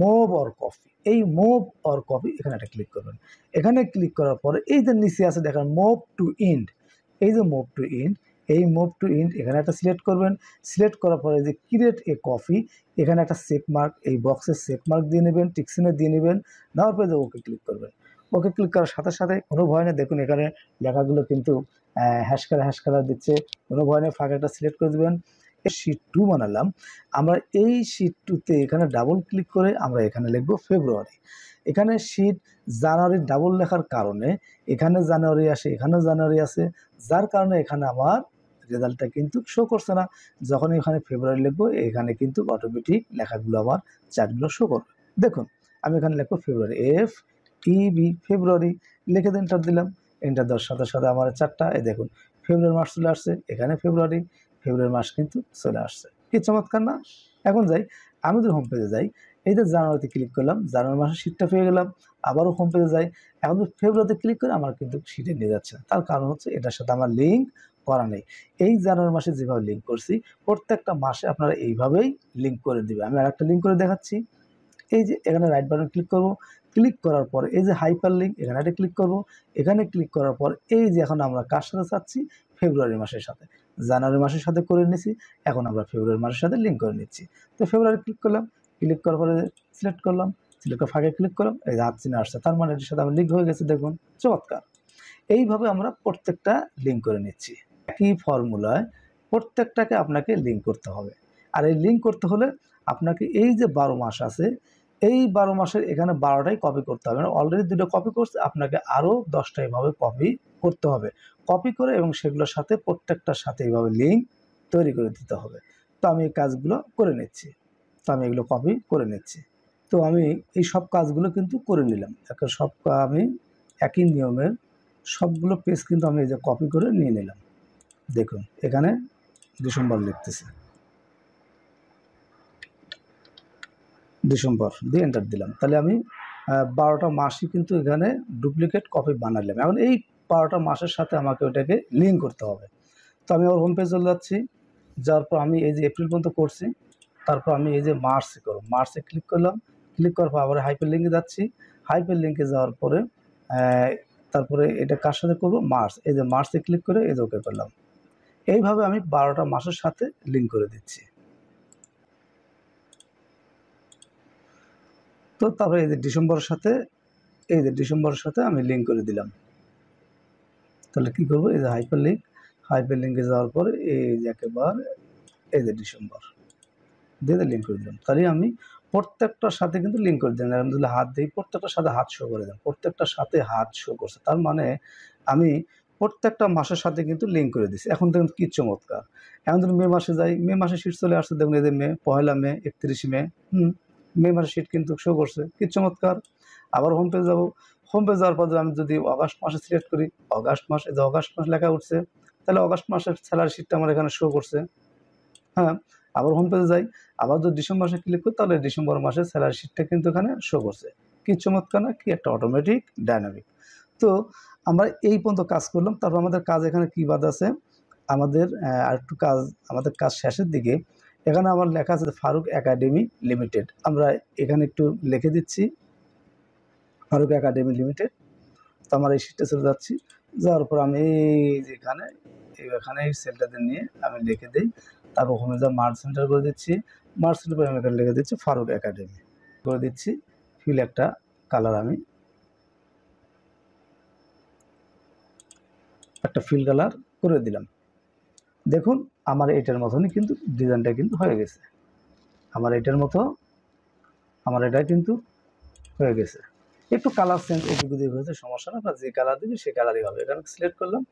B: মুভ অর কপি, এই মুভ অর কপি এখানে একটা ক্লিক করবেন। এখানে ক্লিক করার পরে এই যে নিচে আছে দেখেন মুভ টু ইন্ড, এই যে মুভ টু ইন্ড, এই মুভ টু ইন্ড এখানে একটা সিলেক্ট করবেন। সিলেক্ট করার পরে যে ক্রিয়েট এ কপি, এখানে একটা চেক মার্ক, এই বক্সে চেক মার্ক দিয়ে নেবেন, টিকসিনে দিয়ে নেবেন, নেওয়ার পরে ওকে ক্লিক করবেন। ওকে ক্লিক করার সাথে সাথে কোনো ভয় নেই, দেখুন এখানে লেখাগুলো কিন্তু হ্যাশ কালার দিচ্ছে, কোনো ভয় নেই। ফাঁকা একটা সিলেক্ট করে দেবেন। শিট 2 বানালাম, আমরা এই শিট 2তে এখানে ডাবল ক্লিক করে আমরা এখানে লিখব ফেব্রুয়ারি। এখানে শিট জানুয়ারি ডাবল লেখার কারণে এখানে জানুয়ারি আসে, এখানেও জানুয়ারি আছে, যার কারণে এখানে আমার রেজাল্টটা কিন্তু শো করছে না। যখন এখানে ফেব্রুয়ারি লিখবো এখানে কিন্তু অটোমেটিক লেখাগুলো আমার চার্টগুলো শো করবে। দেখুন আমি এখানে লিখবো ফেব্রুয়ারি, FEB ফেব্রুয়ারি, লিখে এন্টার দিলাম। এন্টার দেওয়ার সাথে সাথে আমার চারটা, এই দেখুন ফেব্রুয়ারি মাস চলে আসছে, এখানে ফেব্রুয়ারি মাস কিন্তু চলে আসছে। কি চমৎকার না? এখন যাই, আমি যদি হোম পেজে যাই, এই যে জানুয়ারিতে ক্লিক করলাম, জানুয়ারি মাসের শিটটা পেয়ে গেলাম। আবারও হোম পেজে যাই, এখন যদি ফেব্রুয়ারিতে ক্লিক করে আমার কিন্তু শিটে নিয়ে যাচ্ছে না। তার কারণ হচ্ছে এটার সাথে আমার লিঙ্ক করা নেই। এই জানুয়ারি মাসে যেভাবে লিঙ্ক করছি, প্রত্যেকটা মাসে আপনারা এইভাবেই লিঙ্ক করে দিবেন। আমি আরেকটা লিঙ্ক করে দেখাচ্ছি। এই যে এখানে রাইট বাটন ক্লিক করব, ক্লিক করার পরে এই যে হাইপার লিঙ্ক, এখানে একটা ক্লিক করব। এখানে ক্লিক করার পর এই যে এখন আমরা কার সাথে চাচ্ছি? ফেব্রুয়ারি মাসের সাথে। জানুয়ারি মাসের সাথে করে নিয়েছি, এখন আমরা ফেব্রুয়ারি মাসের সাথে লিঙ্ক করে নিচ্ছি। তো ফেব্রুয়ারি ক্লিক করলাম, ক্লিক করার পরে সিলেক্ট করলাম, সিলেক্ট করে ফাঁকে ক্লিক করলাম, এই যে হাত চিহ্ন আসছে, তার মানে এটির সাথে আমার লিঙ্ক হয়ে গেছে। দেখুন চমৎকার। এইভাবে আমরা প্রত্যেকটা লিঙ্ক করে নিচ্ছি। একই ফর্মুলায় প্রত্যেকটাকে আপনাকে লিঙ্ক করতে হবে। আর এই লিঙ্ক করতে হলে আপনাকে এই যে 12 মাস আছে, এই 12 মাসের এখানে 12টাই কপি করতে হবে। অলরেডি 2টা কপি করছে, আপনাকে আরও 10টা এভাবে কপি করতে হবে। কপি করে এবং সেগুলোর সাথে প্রত্যেকটার সাথে এইভাবে লিঙ্ক তৈরি করে দিতে হবে। তো আমি এই কাজগুলো করে নিচ্ছি। তো আমি এগুলো কপি করে নিচ্ছি। তো আমি এই সব কাজগুলো কিন্তু করে নিলাম। সব আমি একই নিয়মের সবগুলো পেজ কিন্তু আমি এই যে কপি করে নিয়ে নিলাম। দেখুন এখানে ডিসেম্বর লিখতেছে, ডিসেম্বর দিয়ে এন্টার দিলাম। তাহলে আমি 12টা মাসই কিন্তু এখানে ডুপ্লিকেট কপি বানালাম। এখন এই 12টা মাসের সাথে আমাকে ওটাকে লিঙ্ক করতে হবে। তো আমি আমার হোম পেজে চলে যাচ্ছি, যাওয়ার পর আমি এই যে এপ্রিল পর্যন্ত করছি, তারপর আমি এই যে মার্চে করব, মার্চে ক্লিক করলাম, ক্লিক করার পর আবার হাইপার লিঙ্কে যাচ্ছি। হাইপার লিঙ্কে যাওয়ার পরে তারপরে এটা কার সাথে করব? মার্চ। এই যে মার্চে ক্লিক করে এই যে ওকে করলাম। এইভাবে আমি 12টা মাসের সাথে লিঙ্ক করে দিচ্ছি। তো তারপরে এই যে ডিসেম্বরের সাথে আমি লিঙ্ক করে দিলাম। তাহলে কী করবো, এই যে হাইপার লিঙ্কে যাওয়ার পরে এই যে একেবারে এই যে ডিসেম্বর দিয়ে লিঙ্ক করে দিলাম। তাহলে আমি প্রত্যেকটার সাথে কিন্তু লিঙ্ক করে দিলাম। এখন যদি হাত দিই প্রত্যেকটার সাথে হাত শো করে দিলাম, প্রত্যেকটার সাথে হাত শো করছে, তার মানে আমি প্রত্যেকটা মাসের সাথে কিন্তু লিঙ্ক করে দিচ্ছি। এখন দেখুন কি চমৎকার। এখন যদি মে মাসে যাই, মে মাসে শীট চলে আসছে, দেখুন এই যে মে, 1 মে, 31 মে, মে মাসে শীট কিন্তু শো করছে, কি চমৎকার। আবার হোম পেজ যাবো, হোম পেজ যাওয়ার পর আমি যদি অগাস্ট মাসে সিলেক্ট করি, অগাস্ট মাস, এই যে অগাস্ট মাস লেখা উঠছে, তাহলে অগাস্ট মাসের স্যালারি শিটটা আমার এখানে শো করছে। হ্যাঁ, আবার হোম পেজে যাই, আবার যদি ডিসেম্বর মাসে ক্লিক করি, তাহলে ডিসেম্বর মাসের স্যালারি শিটটা কিন্তু এখানে শো করছে। কি চমৎকার না, কি একটা অটোমেটিক ডায়নামিক। তো আমরা এই পর্যন্ত কাজ করলাম। তারপর আমাদের কাজ এখানে কী বাদ আছে, আমাদের আরেকটু কাজ, আমাদের কাজ শেষের দিকে। এখানে আমার লেখা আছে ফারুক একাডেমি লিমিটেড। আমরা এখানে একটু লিখে দিচ্ছি ফারুক একাডেমি লিমিটেড। তো আমার এই শিটটা চলে যাচ্ছি, যাওয়ার পর আমি এখানে এই সেলটাতে নিয়ে আমি লিখে দিই। তারপর ওখানে যা মার্চ সেন্টার করে দিচ্ছি, মার্চ সেন্টার করে আমি এখানে লিখে দিচ্ছি ফারুক একাডেমি করে দিচ্ছি। ফিল একটা কালার, আমি একটা ফিল কালার করে দিলাম। দেখুন আমার এটার মতনই কিন্তু ডিজাইনটা কিন্তু হয়ে গেছে। আমার এটা কিন্তু হয়ে গেছে। একটু কালার চেঞ্জ এদিক ওদিক হয়েছে, সমস্যা না, আপনার যে কালার দিবি সেই কালারই হবে। এখানে সিলেক্ট করলাম,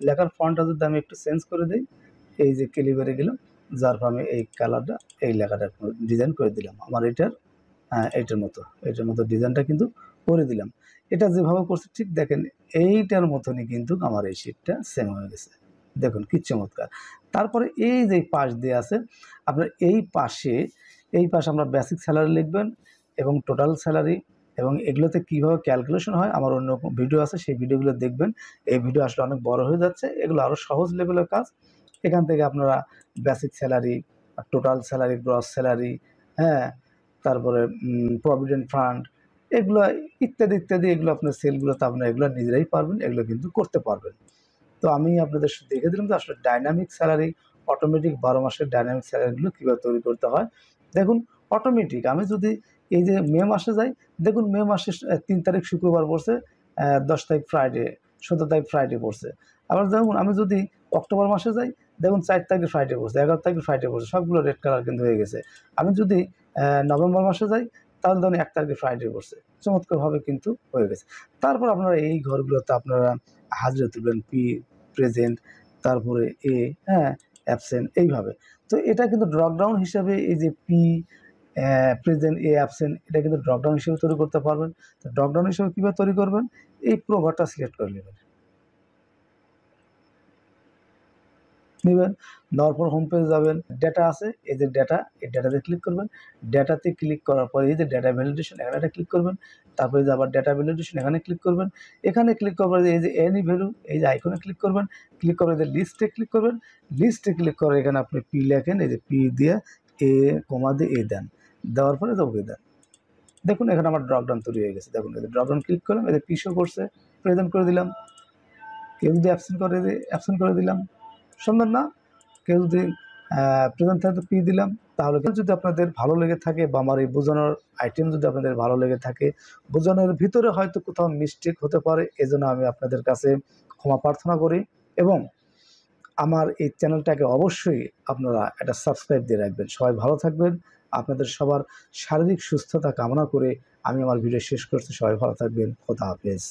B: লেখার ফন্টটা যদি আমি একটু চেঞ্জ করে দিই, এই যে ক্যালিবারে গেলাম, যার পর আমি এই কালারটা, এই লেখাটা ডিজাইন করে দিলাম। আমার এইটার মতো ডিজাইনটা কিন্তু করে দিলাম। এটা যেভাবে করছে ঠিক দেখেন এইটার মতনই কিন্তু আমার এই শিটটা সেম হয়ে গেছে। দেখুন কি চমৎকার। তারপরে এই যে পাশ দিয়ে আছে, আপনার এই পাশে আমরা বেসিক স্যালারি লিখবেন এবং টোটাল স্যালারি, এবং এগুলোতে কীভাবে ক্যালকুলেশন হয় আমার অন্য ভিডিও আছে, সেই ভিডিওগুলো দেখবেন। এই ভিডিও আসলে অনেক বড় হয়ে যাচ্ছে, এগুলো আরও সহজ লেভেলের কাজ। এখান থেকে আপনারা basic salary, total salary, gross salary, হ্যাঁ, তারপরে প্রভিডেন্ট ফান্ড, এগুলো ইত্যাদি এগুলো আপনার সেলগুলোতে আপনারা এগুলো নিজেরাই পারবেন, এগুলো কিন্তু করতে পারবেন। তো আমি আপনাদের দেখে দিলাম যে আসলে ডাইনামিক স্যালারি, অটোমেটিক 12 মাসের ডাইনামিক স্যালারিগুলো কীভাবে তৈরি করতে হয়। দেখুন অটোমেটিক আমি যদি এই যে মে মাসে যাই, দেখুন মে মাসের 3 তারিখ শুক্রবার পড়ছে, 10 তারিখ ফ্রাইডে, 17 তারিখ ফ্রাইডে পড়ছে। আবার দেখুন আমি যদি অক্টোবর মাসে যাই, দেখুন 4 তারিখে ফ্রাইডে পড়ছে, 11 তারিখে ফ্রাইডে পড়ছে, সবগুলো রেড কালার কিন্তু হয়ে গেছে। আমি যদি নভেম্বর মাসে যাই, তাহলে ধরুন 1 তারিখে ফ্রাইডে পড়ছে, চমৎকারভাবে কিন্তু হয়ে গেছে। তারপর আপনারা এই ঘরগুলোতে আপনারা হাজিরা তুলবেন, পি, প্রেজেন্ট, তারপরে এ, হ্যাঁ, অ্যাবসেন্ট, এইভাবে। তো এটা কিন্তু ড্রপডাউন হিসাবে এই যে পি, প্রেজেন্ট, এ, অ্যাবসেন্ট, এটা কিন্তু ড্রপডাউন হিসেবে তৈরি করতে পারবেন। তো ড্রপডাউন হিসেবে কীভাবে তৈরি করবেন, এই পুরো ঘরটা সিলেক্ট করে নেবেন, নেওয়ার পর হোম পেজে যাবেন, ডেটা আছে, এই যে ডেটা, এই ডেটাতে ক্লিক করবেন। ডেটাতে ক্লিক করার পরে এই যে ডেটা ভ্যালিডেশন, এখানে ক্লিক করবেন। তারপরে যে আবার ডেটা ভ্যালিডেশন, এখানে ক্লিক করবেন। এখানে ক্লিক করার পরে এই যে এনি ভ্যালু, এই যে আইকনে ক্লিক করবেন। ক্লিক করে যে লিস্টে ক্লিক করবেন। লিস্টে ক্লিক করে এখানে আপনি পি লেখেন, এই যে পি দিয়ে এ কমা দিয়ে এ দেন, দেওয়ার পরে ওকে দেন। দেখুন এখানে আমার ড্রপডাউন তৈরি হয়ে গেছে। দেখুন এই যে ড্রপডাউন ক্লিক করলাম, এই যে পি শো করছে, প্রেজেন্ট করে দিলাম। কেউ যদি অ্যাবসেন্ট করে দিলাম, সুন্দর না? কেউ যদি প্রেজেন্ট থাকে পি দিলাম। তাহলে যদি আপনাদের ভালো লেগে থাকে বা আমার এই বোঝানোর আইটেম যদি আপনাদের ভালো লেগে থাকে, বোঝানোর ভিতরে হয়তো কোথাও মিস্টেক হতে পারে, এজন্য আমি আপনাদের কাছে ক্ষমা প্রার্থনা করি। এবং আমার এই চ্যানেলটাকে অবশ্যই আপনারা একটা সাবস্ক্রাইব দিয়ে রাখবেন। সবাই ভালো থাকবেন। আপনাদের সবার শারীরিক সুস্থতা কামনা করে আমি আমার ভিডিও শেষ করছি। সবাই ভালো থাকবেন। খোদা হাফেজ।